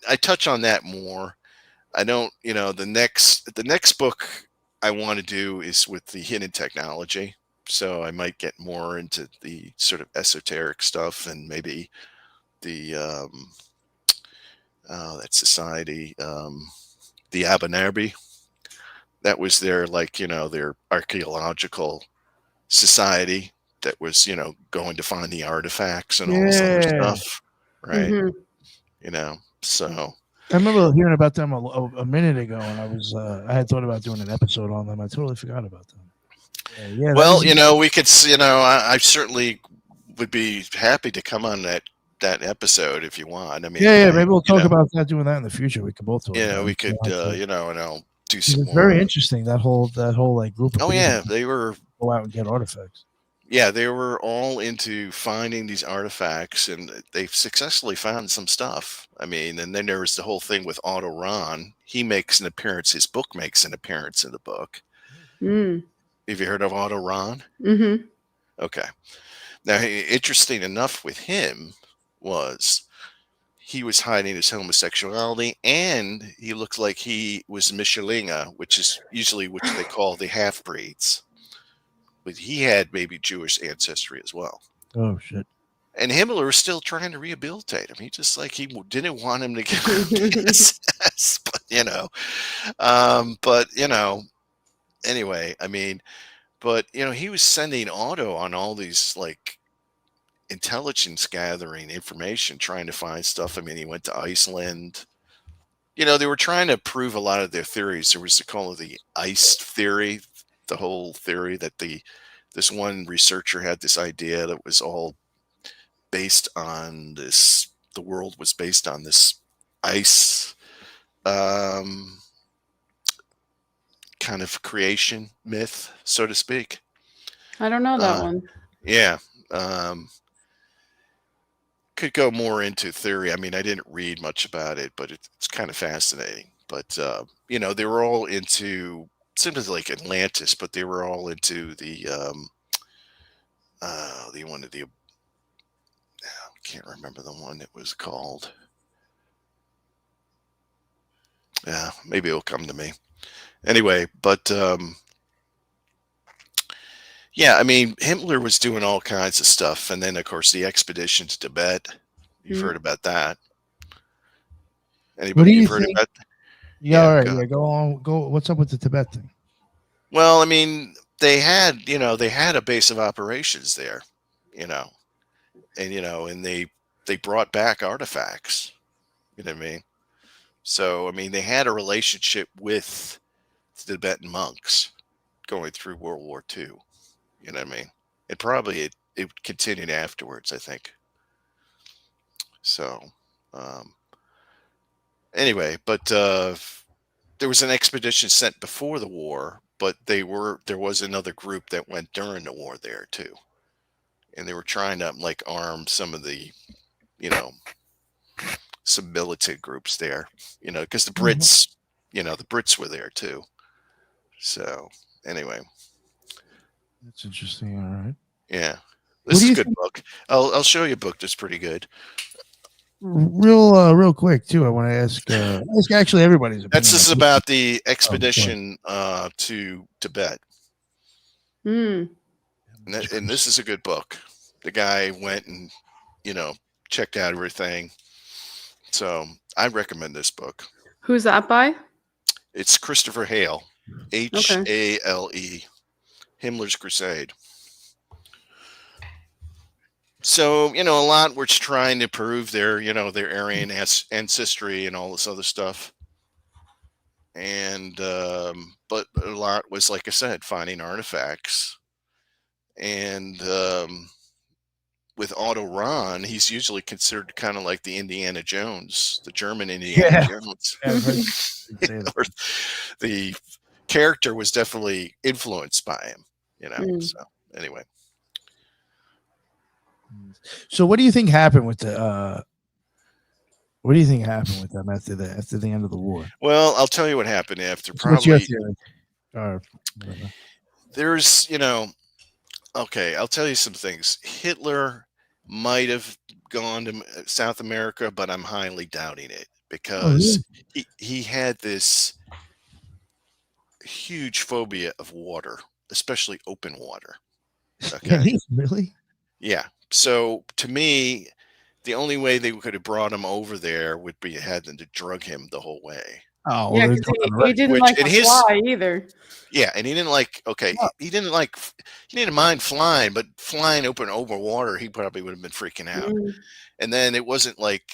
I touch on that more. I don't, the next book I want to do is with the hidden technology. So I might get more into the sort of esoteric stuff and maybe the that society, the Abenaki. That was their their archaeological society that was going to find the artifacts and all this other stuff, right? So I remember hearing about them a minute ago, and I had thought about doing an episode on them. I totally forgot about them. Yeah. Well, we could, I certainly would be happy to come on that episode if you want. I mean, maybe we'll talk about doing that in the future. We could both talk. We could, and I'll do some. It's very interesting that whole like group of. Oh yeah, they were go out and get artifacts. Yeah, they were all into finding these artifacts, and they've successfully found some stuff. I mean, and then there was the whole thing with Otto Rahn. He makes an appearance. His book makes an appearance in the book. Have you heard of Otto Rahn? Mm-hmm. Okay. Now, interesting enough with him was he was hiding his homosexuality, and he looked like he was Michelinga, which is usually what they call the half-breeds. But he had maybe Jewish ancestry as well. Oh, shit. And Himmler was still trying to rehabilitate him. He just he didn't want him to get PSS, anyway, I mean, but, he was sending Otto on all these intelligence gathering information, trying to find stuff. I mean, he went to Iceland. They were trying to prove a lot of their theories. There was the ice theory, the whole theory that this one researcher had this idea that was all based on the world was based on this ice kind of creation myth, so to speak. I don't know that one. Yeah. Could go more into theory. I mean, I didn't read much about it, but it's kind of fascinating. But they were all into something like Atlantis, but they were all into the one of the, I can't remember the one it was called. Yeah, maybe it'll come to me. Anyway, but yeah, I mean, Himmler was doing all kinds of stuff, and then of course the expedition to Tibet. You've heard about that. Anybody you've heard about? Yeah, all right. Yeah, go on. Go. What's up with the Tibet thing? Well, I mean, they had a base of operations there, and they brought back artifacts. You know what I mean? So, I mean, they had a relationship with the Tibetan monks going through World War II. You know what I mean? And probably it continued afterwards, I think. So, anyway, but there was an expedition sent before the war, but there was another group that went during the war there too, and they were trying to like arm some of the, some militant groups there, because the Brits, the Brits were there too. So anyway, that's interesting. All right. Yeah, this is a good book. I'll show you a book that's pretty good. Real quick too. I want to ask actually everybody's opinion. This is about the expedition to Tibet. And this is a good book. The guy went and checked out everything. So I recommend this book. Who's that by? It's Christopher Hale, Hale. Himmler's Crusade. So, a lot were trying to prove their Aryan ancestry and all this other stuff. And, but a lot was, like I said, finding artifacts. And with Otto Rahn, he's usually considered kind of like the Indiana Jones, the German Indiana Jones. Or the character was definitely influenced by him, So, anyway. So what do you think happened with the what do you think happened with them after the end of the war? Well, I'll tell you what happened after. There's, okay, I'll tell you some things. Hitler might have gone to South America, but I'm highly doubting it because he had this huge phobia of water, especially open water. Okay. Really? Yeah. So to me, the only way they could have brought him over there would be had them to drug him the whole way. Oh, yeah, he didn't like to fly either. Yeah, and he didn't like. Okay, he didn't mind flying, but flying over water, he probably would have been freaking out. And then it wasn't like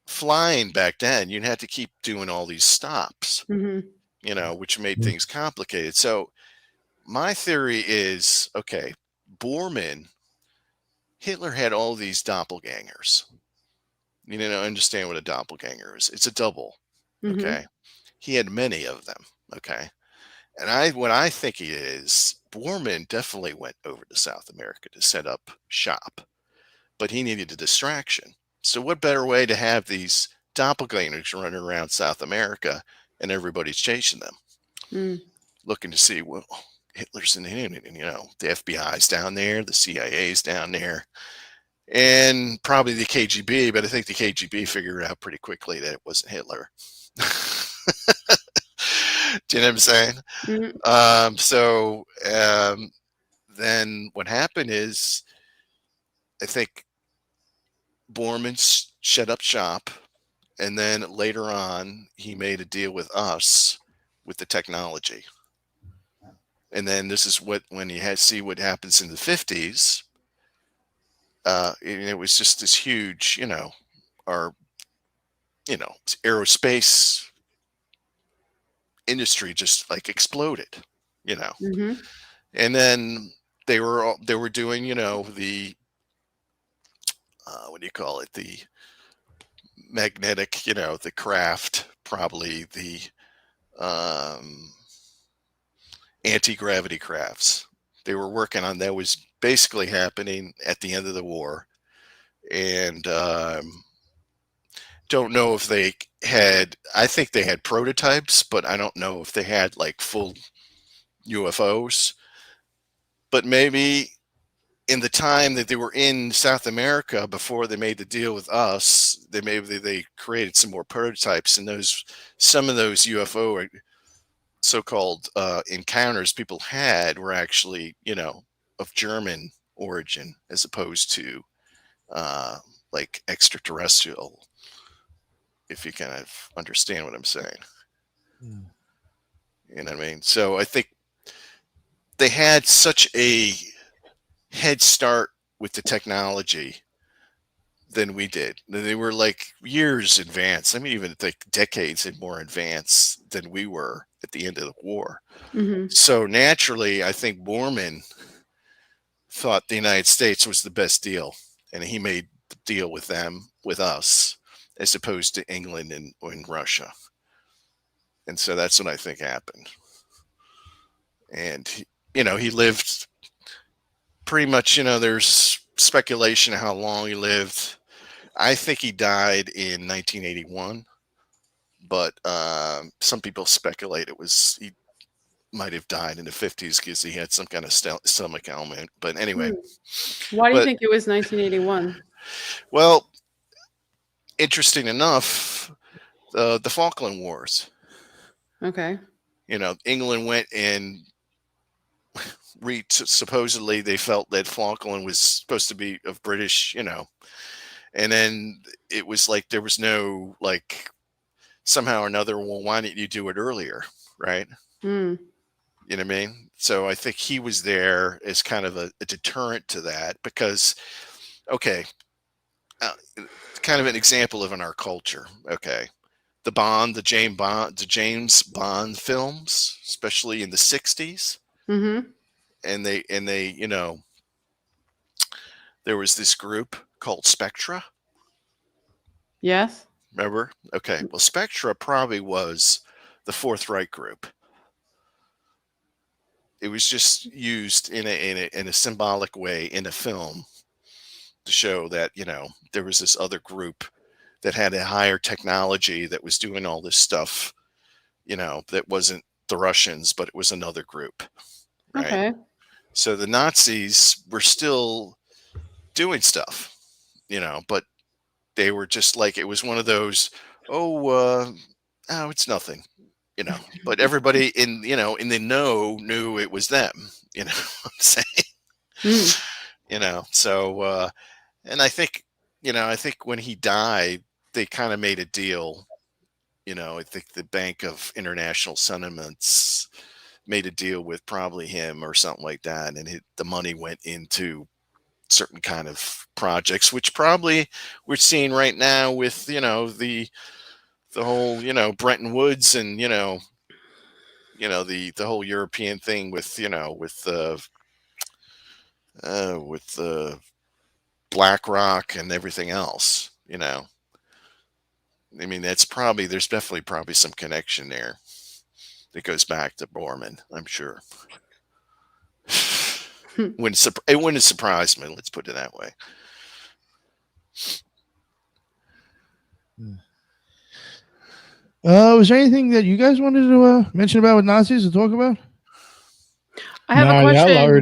flying back then. You'd have to keep doing all these stops, which made things complicated. So my theory is, okay, Bormann. Hitler had all these doppelgangers. Understand what a doppelganger is. It's a double. Okay. He had many of them. Okay. And what I think it is, Bormann definitely went over to South America to set up shop, but he needed a distraction. So what better way to have these doppelgangers running around South America and everybody's chasing them, looking to see, well, Hitler's in it, the FBI's down there, the CIA's down there, and probably the KGB, but I think the KGB figured out pretty quickly that it wasn't Hitler. Do you know what I'm saying? Then what happened is, I think Bormann shut up shop, and then later on, he made a deal with us with the technology. And then this is when you see what happens in the 50s, it was just this huge, aerospace industry just like exploded, and then they were doing, the, what do you call it? The magnetic, the craft, probably the, anti-gravity crafts. They were working on that, was basically happening at the end of the war. And don't know if they had, I think they had prototypes, but I don't know if they had like full UFOs. But maybe in the time that they were in South America before they made the deal with us, they created some more prototypes, and some of those UFO so-called encounters people had were actually, of German origin, as opposed to like extraterrestrial, if you kind of understand what I'm saying. Mm. You know what I mean? So I think they had such a head start with the technology than we did. They were like years advanced. I mean, even like decades and more advanced than we were at the end of the war. Mm-hmm. So naturally, I think Borman thought the United States was the best deal, and he made the deal with us, as opposed to England and Russia. And so that's what I think happened. And he lived pretty much. There's speculation of how long he lived. I think he died in 1981, but some people speculate he might have died in the 50s because he had some kind of stomach ailment. But anyway. Why do you think it was 1981? Well, interesting enough, the Falkland Wars. Okay. England went and supposedly they felt that Falkland was supposed to be of British, and then it was like there was no, like, somehow or another, well, why didn't you do it earlier, right? Mm. You know what I mean? So I think he was there as kind of a deterrent to that, because, okay, kind of an example of in our culture, okay, the James Bond films, especially in the 60s, Mm-hmm. and they there was this group called Spectra. Yes. Remember? Okay. Well, Spectra probably was the Fourth Reich group. It was just used in a symbolic way in a film to show that, there was this other group that had a higher technology that was doing all this stuff, that wasn't the Russians, but it was another group. Right? Okay. So the Nazis were still doing stuff, but they were just like, it was one of those, it's nothing, but everybody in the know knew it was them, what I'm saying? So, and I think when he died, they kind of made a deal, I think the Bank of International Settlements made a deal with probably him or something like that, and the money went into certain kind of projects, which probably we're seeing right now with the whole Bretton Woods, and the whole European thing with with BlackRock and everything else. I mean, there's definitely some connection there that goes back to Borman, I'm sure. It wouldn't surprise me, let's put it that way. Was there anything that you guys wanted to mention about with Nazis to talk about? I have a question. Y'all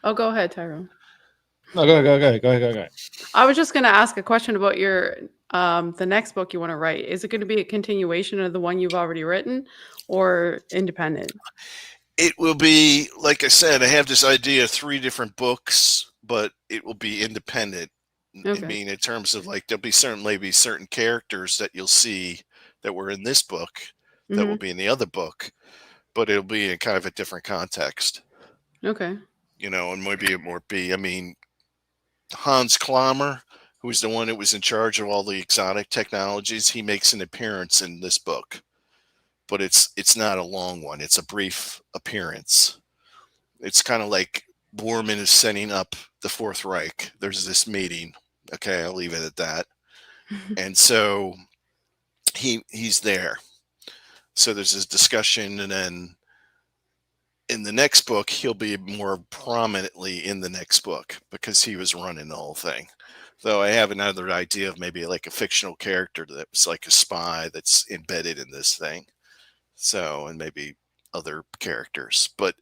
Oh, go ahead, Tyrone. No, go ahead. I was just going to ask a question about your the next book you want to write. Is it going to be a continuation of the one you've already written, or independent? It will be, like I said, I have this idea of 3 different books, but it will be independent. Okay. I mean, in terms of like, there'll be certain characters that you'll see that were in this book that will be in the other book, but it'll be in kind of a different context. Okay. And maybe it might be, I mean, Hans Klammer, who was the one that was in charge of all the exotic technologies, he makes an appearance in this book, but it's not a long one. It's a brief appearance. It's kind of like Borman is setting up the Fourth Reich. There's this meeting. Okay, I'll leave it at that. And so he's there. So there's this discussion, and then in the next book, he'll be more prominently in the next book because he was running the whole thing. Though I have another idea of maybe like a fictional character that was like a spy that's embedded in this thing. So, and maybe other characters. But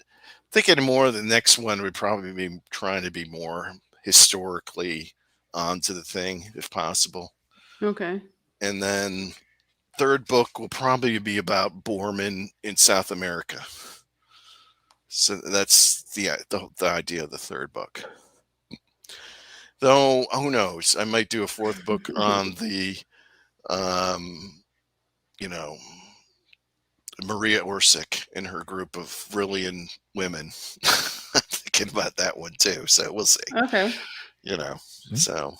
thinking more of the next one would probably be trying to be more historically onto the thing, if possible. Okay. And then third book will probably be about Borman in South America. So that's the idea of the third book. Though, who knows? I might do a fourth book on the, you know, Maria Orsic and her group of Brilliant women. I'm thinking about that one too. So we'll see. Okay. You know, so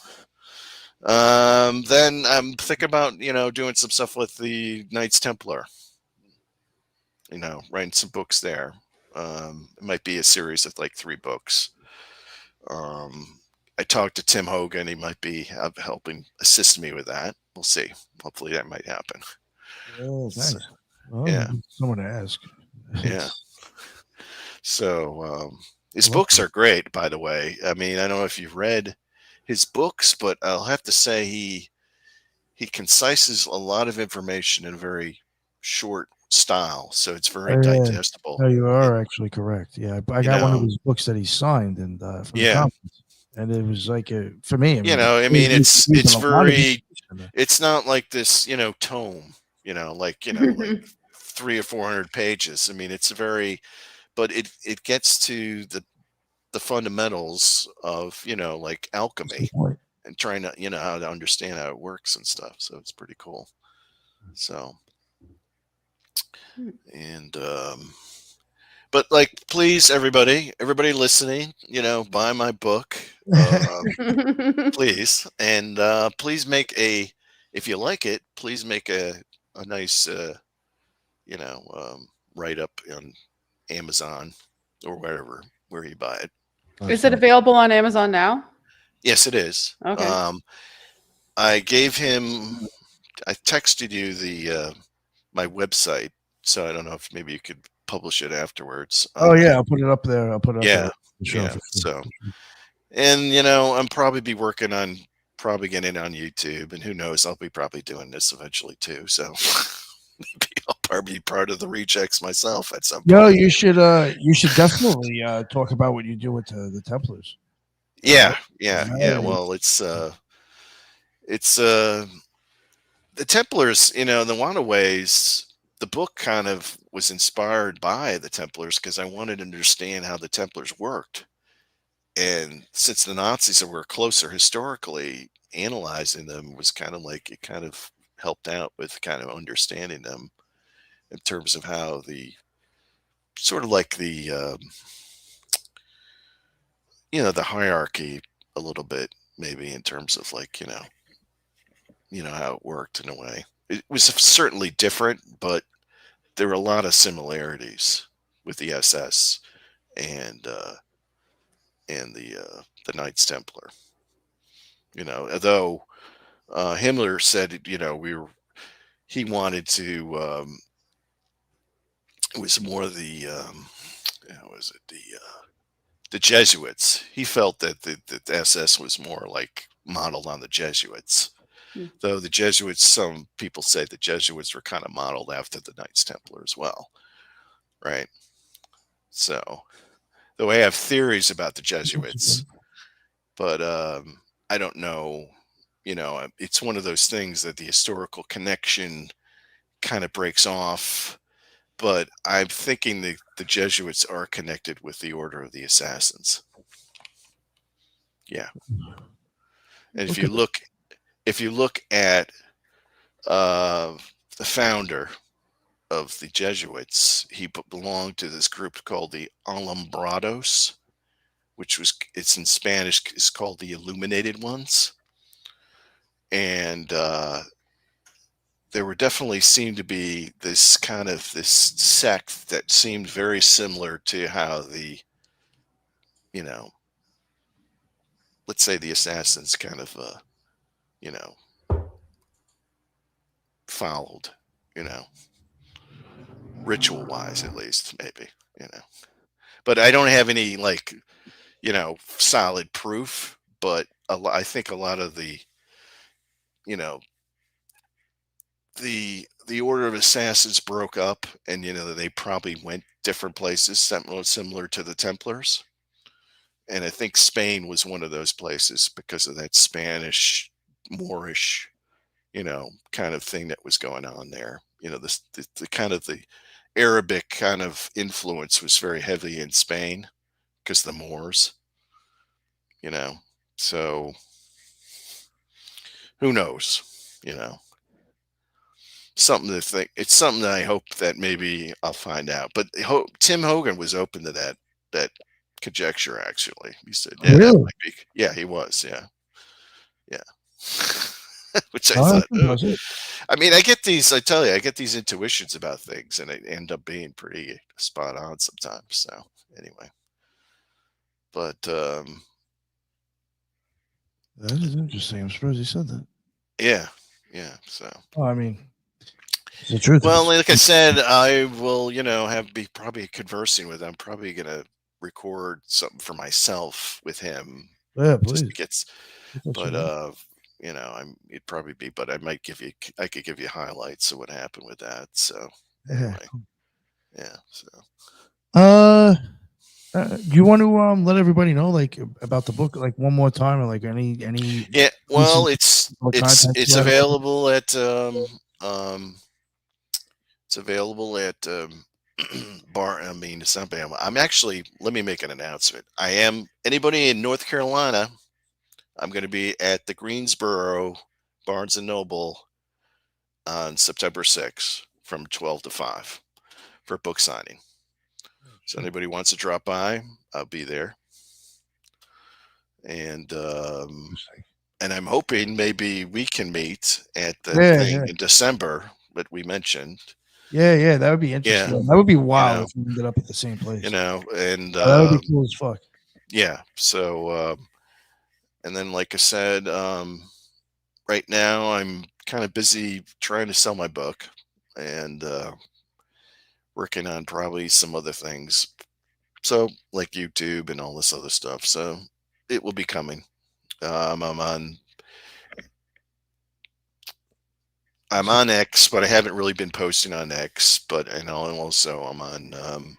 then I'm thinking about, you know, doing some stuff with the Knights Templar. You know, writing some books there. It might be a series of like 3 books. I talked to Tim Hogan. He might be helping assist me with that. We'll see. Hopefully that might happen. Oh, thanks. So, well, yeah. Someone to ask. Yeah. So his books are great, by the way. I mean, I don't know if you've read his books, but I'll have to say he concises a lot of information in a very short style, so it's very digestible. No, you are actually correct. Yeah, I got one of his books that he signed, and from the conference, and it was like for me. It's very. It's not like this, you know, tome. You know, like 300 or 400 pages. I mean, it's very, but it gets to the fundamentals of, you know, like alchemy and trying to, you know, how to understand how it works and stuff. So it's pretty cool. So, and but like, please, everybody listening, you know, buy my book, please, and please make if you like it, please make a nice, you know, write up on Amazon or where you buy it. Is it available on Amazon now? Yes, it is. Okay. I gave him. I texted you the my website, so I don't know if maybe you could publish it afterwards. Oh yeah, I'll put it up there. I'll put it up there. Yeah. So, and you know, I'm probably be working on getting it on YouTube, and who knows, I'll be probably doing this eventually too. So maybe I'll probably be part of the rejects myself at some point. No, you should definitely talk about what you do with the Templars. Yeah. Well, it's the Templars, you know, in a lot of ways, the book kind of was inspired by the Templars because I wanted to understand how the Templars worked. And since the Nazis were closer historically, analyzing them was kind of like, it kind of helped out with kind of understanding them in terms of how the sort of like the, you know, the hierarchy a little bit, maybe in terms of like, you know how it worked in a way. It was certainly different, but there were a lot of similarities with the SS and the Knights Templar. You know, although Himmler said, you know, he wanted to. It was more the the Jesuits. He felt that the SS was more like modeled on the Jesuits. Though the Jesuits, some people say the Jesuits were kind of modeled after the Knights Templar as well, right? So, though I have theories about the Jesuits, but I don't know. You know, it's one of those things that the historical connection kind of breaks off. But I'm thinking the Jesuits are connected with the Order of the Assassins. Yeah, and if you look at the founder of the Jesuits, he belonged to this group called the Alumbrados, it's in Spanish, it's called the Illuminated Ones. And there were definitely seemed to be this sect that seemed very similar to how the, you know, let's say the assassins kind of, you know, followed, you know, ritual wise, at least, maybe, you know. but I don't have any like, solid proof. But I think a lot of the, you know, the Order of Assassins broke up, and they probably went different places, similar to the Templars. And I think Spain was one of those places because of that Spanish Moorish, kind of thing that was going on there. The kind of the Arabic kind of influence was very heavy in Spain because the Moors, so who knows, something to think. It's something that I hope that maybe I'll find out. But Tim Hogan was open to that conjecture. Actually, he said, "Yeah, that Really? might be." Yeah, he was. Yeah, yeah. Which I Oh, thought. that's Oh. impressive. I mean, I get these. I tell you, I get these intuitions about things, and they end up being pretty spot on sometimes. So anyway, but That is interesting. I'm surprised you said that. yeah. So. Oh, I mean, it's the truth. Well, like I said, I will, be probably conversing with him. I'm probably gonna record something for myself with him. Yeah, Just please. to get, but it'd probably be, but I could give you highlights of what happened with that. So anyway, yeah. So. Do you want to let everybody know like about the book like one more time, or like any? Yeah. Well, it's available at it's available at it's not bad. I'm actually, let me make an announcement. Anybody in North Carolina, I'm going to be at the Greensboro Barnes and Noble on September 6th from 12 to 5 for book signing. So anybody wants to drop by, I'll be there. And I'm hoping maybe we can meet at the thing in December that we mentioned. Yeah, that would be interesting. Yeah. That would be wild if we ended up at the same place. And that would be cool as fuck. Yeah. So, and then, like I said, right now I'm kind of busy trying to sell my book and working on probably some other things. So, like YouTube and all this other stuff. So, it will be coming. I'm on X, but I haven't really been posting on X. But also I'm on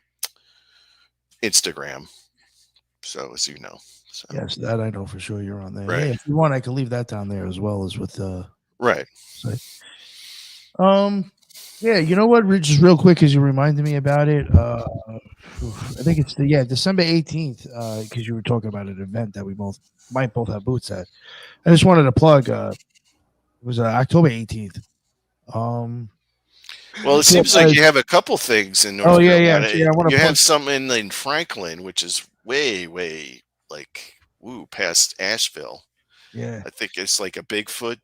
Instagram. So, as you know. So. Yes, that I know for sure. You're on there. Right. Yeah, if you want, I can leave that down there as well as with right. Site. Yeah, you know what? Just real quick, because you reminded me about it. I think it's December 18th. Because you were talking about an event that we might both have booths at. I just wanted to plug. It was October 18th. Well, it seems like you have a couple things in North Carolina. Yeah. You have something in Franklin, which is way like past Asheville. Yeah, I think it's like a Bigfoot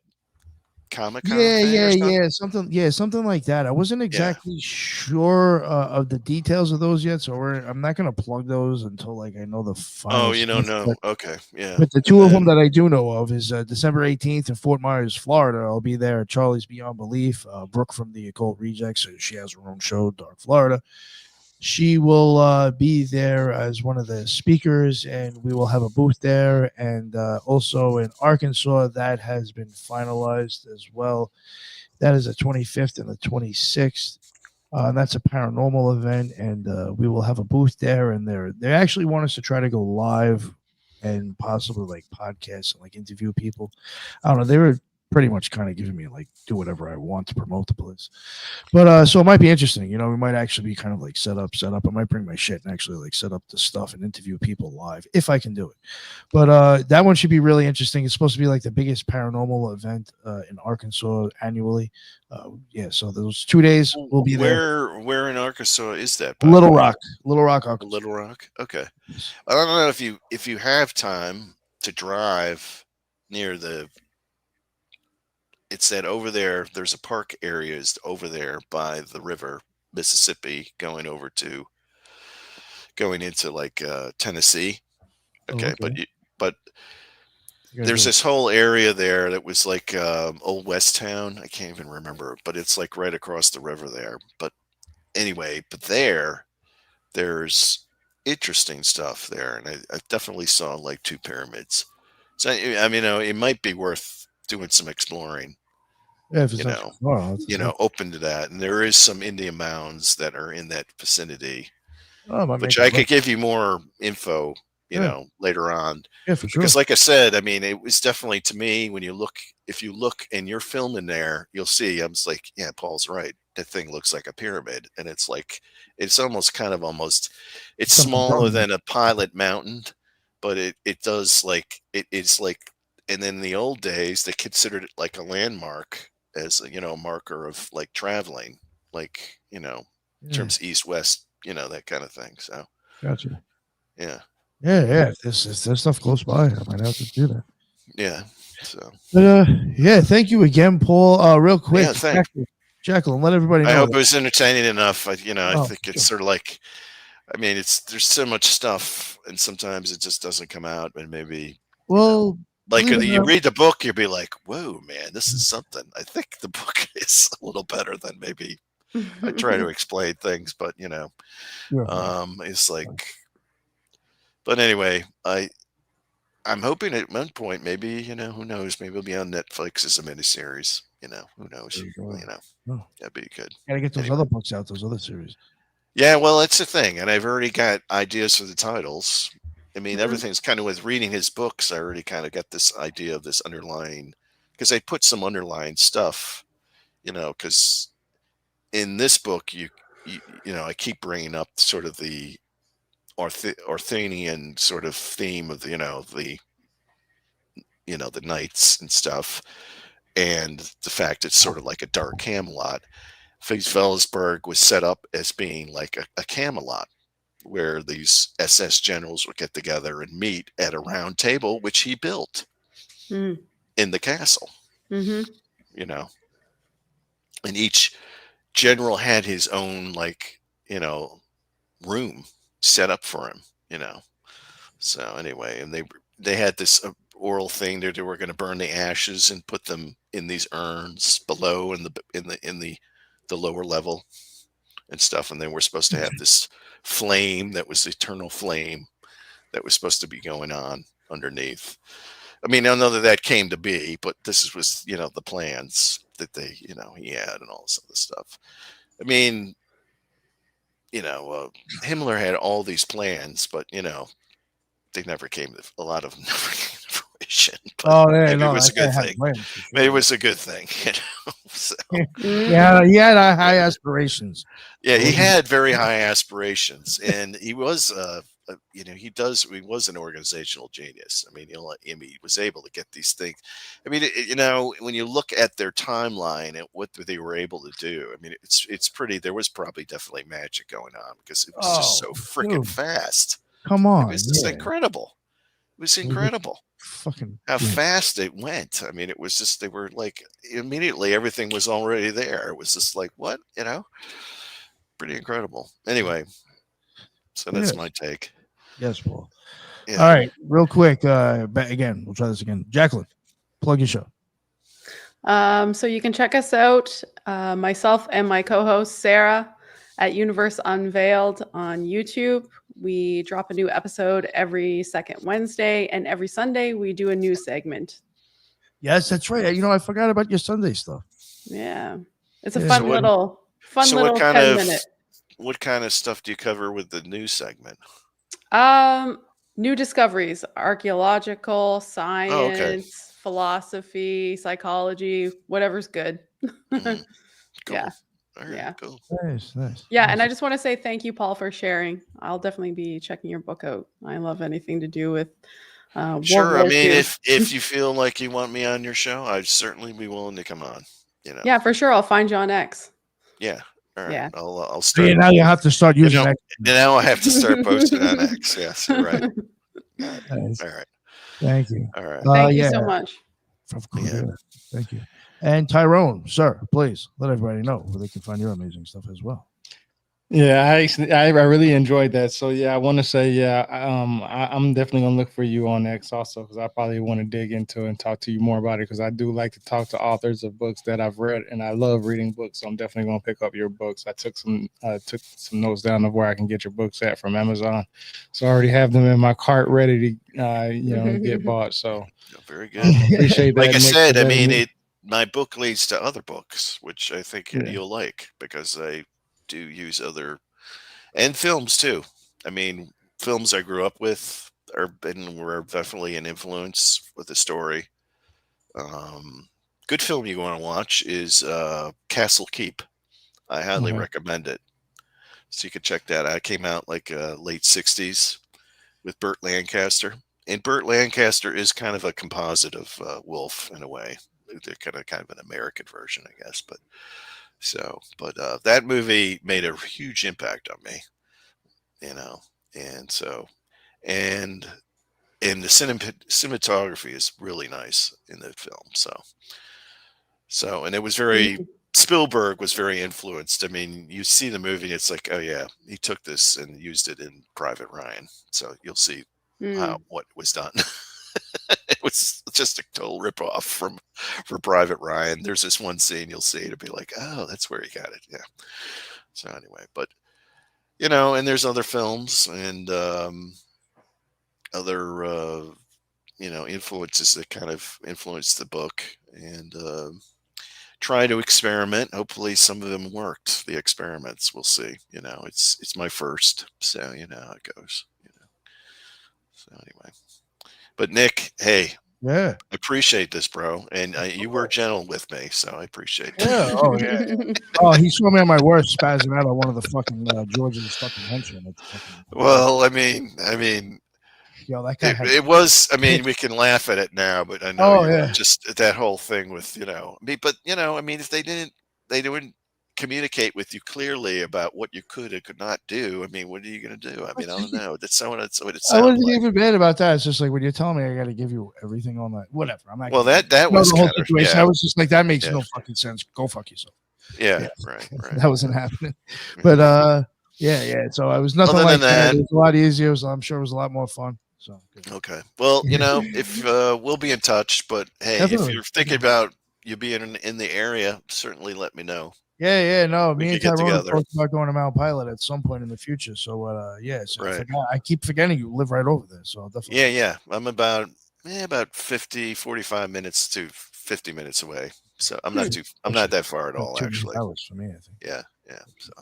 Comicon. Something like that. I wasn't exactly sure of the details of those yet, so I'm not going to plug those until like I know the final. Oh, you don't know? Okay, yeah. But the two of them that I do know of is December 18th in Fort Myers, Florida. I'll be there at Charlie's Beyond Belief. Brooke from the Occult Rejects, she has her own show, Dark Florida. She will be there as one of the speakers, and we will have a booth there. And also in Arkansas, that has been finalized as well. That is the 25th and the 26th. And that's a paranormal event, and we will have a booth there. And they actually want us to try to go live and possibly like podcast and like interview people. I don't know. They were pretty much kind of giving me like do whatever I want to promote the place. But so it might be interesting. We might actually be kind of like set up. I might bring my shit and actually like set up the stuff and interview people live if I can do it. But that one should be really interesting. It's supposed to be like the biggest paranormal event in Arkansas annually. So those 2 days will be there. Where in Arkansas is that? Little Rock, Arkansas. Little Rock. Okay. I don't know if you have time to drive near it's that over there. There's a park areas over there by the river Mississippi going into like Tennessee. Okay. But there's this whole area there that was like Old West Town. I can't even remember, but it's like right across the river there. But anyway, there's interesting stuff there, and I definitely saw like 2 pyramids. So I mean, it might be worth doing some exploring. Yeah, if it's not too far, Open to that. And there is some Indian mounds that are in that vicinity, which I I could give you more info, later on. Yeah, for sure. Because like I said, I mean, it was definitely, to me, if you look and you're filming there, you'll see, I'm just like, yeah, Paul's right. That thing looks like a pyramid. And it's like, it's almost it's smaller than a Pilot Mountain, but it does like, it's like, and in the old days, they considered it like a landmark, as a marker of like traveling, like, in terms of east, west, that kind of thing. So gotcha. Yeah. There's stuff close by. I might have to do that. Yeah. So thank you again, Paul. Real quick, Jacqueline, let everybody know. I hope it was entertaining enough. I think it's sort of like, I mean, there's so much stuff, and sometimes it just doesn't come out, and maybe like you read the book, you'll be like, whoa, man, this is something. I think the book is a little better than maybe I try to explain things, but it's like, but anyway, I'm hoping at one point, maybe, who knows, maybe it'll be on Netflix as a miniseries, who knows, that'd be good. Gotta get those other books out, those other series. Yeah, well, that's the thing. And I've already got ideas for the titles. I mean, everything's kind of, with reading his books, I already kind of got this idea of this underlying, because I put some underlying stuff, because in this book, I keep bringing up sort of the Arthurian sort of theme of the knights and stuff, and the fact it's sort of like a dark Camelot. Felsberg was set up as being like a Camelot, where these SS generals would get together and meet at a round table, which he built in the castle. And each general had his own room set up for him. So anyway, and they had this oral thing that they were going to burn the ashes and put them in these urns below in the lower level and stuff, and they were supposed to have this flame that was the eternal flame that was supposed to be going on underneath. I mean, I know that came to be, but this was the plans that he had and all this other stuff. I mean, Himmler had all these plans, but they never came. A lot of them never came to fruition. Maybe it was a good thing. Maybe it was a good thing. So. Yeah, he had high aspirations. Yeah, he had very high aspirations, and he was, he was an organizational genius. I mean, he was able to get these things. I mean, when you look at their timeline and what they were able to do, I mean, it's pretty. There was probably definitely magic going on, because it was just so freaking fast. Come on, it was just incredible. It was incredible. How fast it went. I mean, it was just, they were like, immediately everything was already there. It was just like, what, pretty incredible. Anyway, so that's my take. Yes, Paul. Yeah. All right, real quick. Again, we'll try this again. Jacqueline, plug your show. So you can check us out, myself and my co-host Sarah, at Universe Unveiled on YouTube. We drop a new episode every second Wednesday, and every Sunday we do a new segment. Yes, that's right. I forgot about your Sunday stuff. Yeah, it's a fun little 10 minute. What kind of stuff do you cover with the news segment? New discoveries, archaeological, science, philosophy, psychology, whatever's good. Cool. Yeah. All right, cool. Nice. Yeah, and I just want to say thank you, Paul, for sharing. I'll definitely be checking your book out. I love anything to do with sure. I mean, if you feel like you want me on your show, I'd certainly be willing to come on. Yeah, for sure. I'll find you on X. Yeah. All right. Yeah. I'll start. Yeah, now you have to start using X. Now I have to start posting on X. Yes, you're right. Nice. All right. Thank you. All right. Thank you so much. Of course. Yeah. Thank you. And Tyrone, sir, please let everybody know where they can find your amazing stuff as well. Yeah, I really enjoyed that. So yeah, I want to say I'm definitely gonna look for you on X also, because I probably want to dig into and talk to you more about it, because I do like to talk to authors of books that I've read, and I love reading books. So I'm definitely gonna pick up your books. I took some notes down of where I can get your books at from Amazon, so I already have them in my cart ready to get bought. So Very good. appreciate that. Like I Nick, said, for I letting mean, me- my book leads to other books, which I think Yeah. you'll like, because I do use other, and films too. I mean, films I grew up with were definitely an influence with the story. Good film you want to watch is Castle Keep. I highly Okay. recommend it. So you can check that out. It came out like late 60s with Burt Lancaster. And Burt Lancaster is kind of a composite of Wolf in a way. They're kind of an American version, I guess. But that movie made a huge impact on me, and so, and the cinematography is really nice in the film. And it was very, Spielberg was very influenced. I mean, you see the movie and it's like, oh yeah, he took this and used it in Private Ryan. So you'll see what was done. It was just a total ripoff for Private Ryan. There's this one scene you'll see, it'll be like, oh, that's where he got it. Yeah. So anyway, but and there's other films and other influences that kind of influenced the book, and try to experiment. Hopefully some of them worked. The experiments, we'll see. It's my first, so you know how it goes. So anyway, but Nick, hey, Yeah. appreciate this, bro, and you were gentle with me, so I appreciate it. Yeah. Oh yeah. Oh, he saw me on my worst spazzing out on one of the fucking George's fucking henchmen. Well, I mean, yo, that guy had. it was. I mean, we can laugh at it now, but I know Oh, you were yeah. just that whole thing with But I mean, if they didn't communicate with you clearly about what you could and could not do. I mean, what are you going to do? I mean, I don't know. That's what it I sounds wasn't like. even bad about that. It's just like when you're telling me I got to give you everything on that, whatever. I'm not. Well, that was the whole kind of, situation. yeah. I was just like, that makes Yeah. no fucking sense. Go fuck yourself. Yeah, right. That wasn't happening. But yeah. So I was nothing Other like than that. that- It was a lot easier. So I'm sure it was a lot more fun. So good. Okay. Well, if we'll be in touch, but hey, Definitely. if you're thinking about you being in the area, certainly let me know. Yeah. No, We me and could get Tyrone are together. talking about going to Mount Pilot at some point in the future. So yeah. So Right. I keep forgetting you live right over there. So I'll definitely. Yeah. I'm about 45 minutes to 50 minutes away. So I'm not that far at all, 2 actually. hours for me, I think. Yeah. So.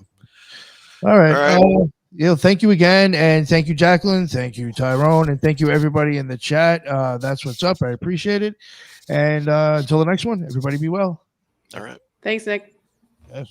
All right. All right. Thank you again. And thank you, Jacqueline. Thank you, Tyrone. And thank you, everybody in the chat. That's what's up. I appreciate it. And until the next one, everybody be well. All right. Thanks, Nick. Yes.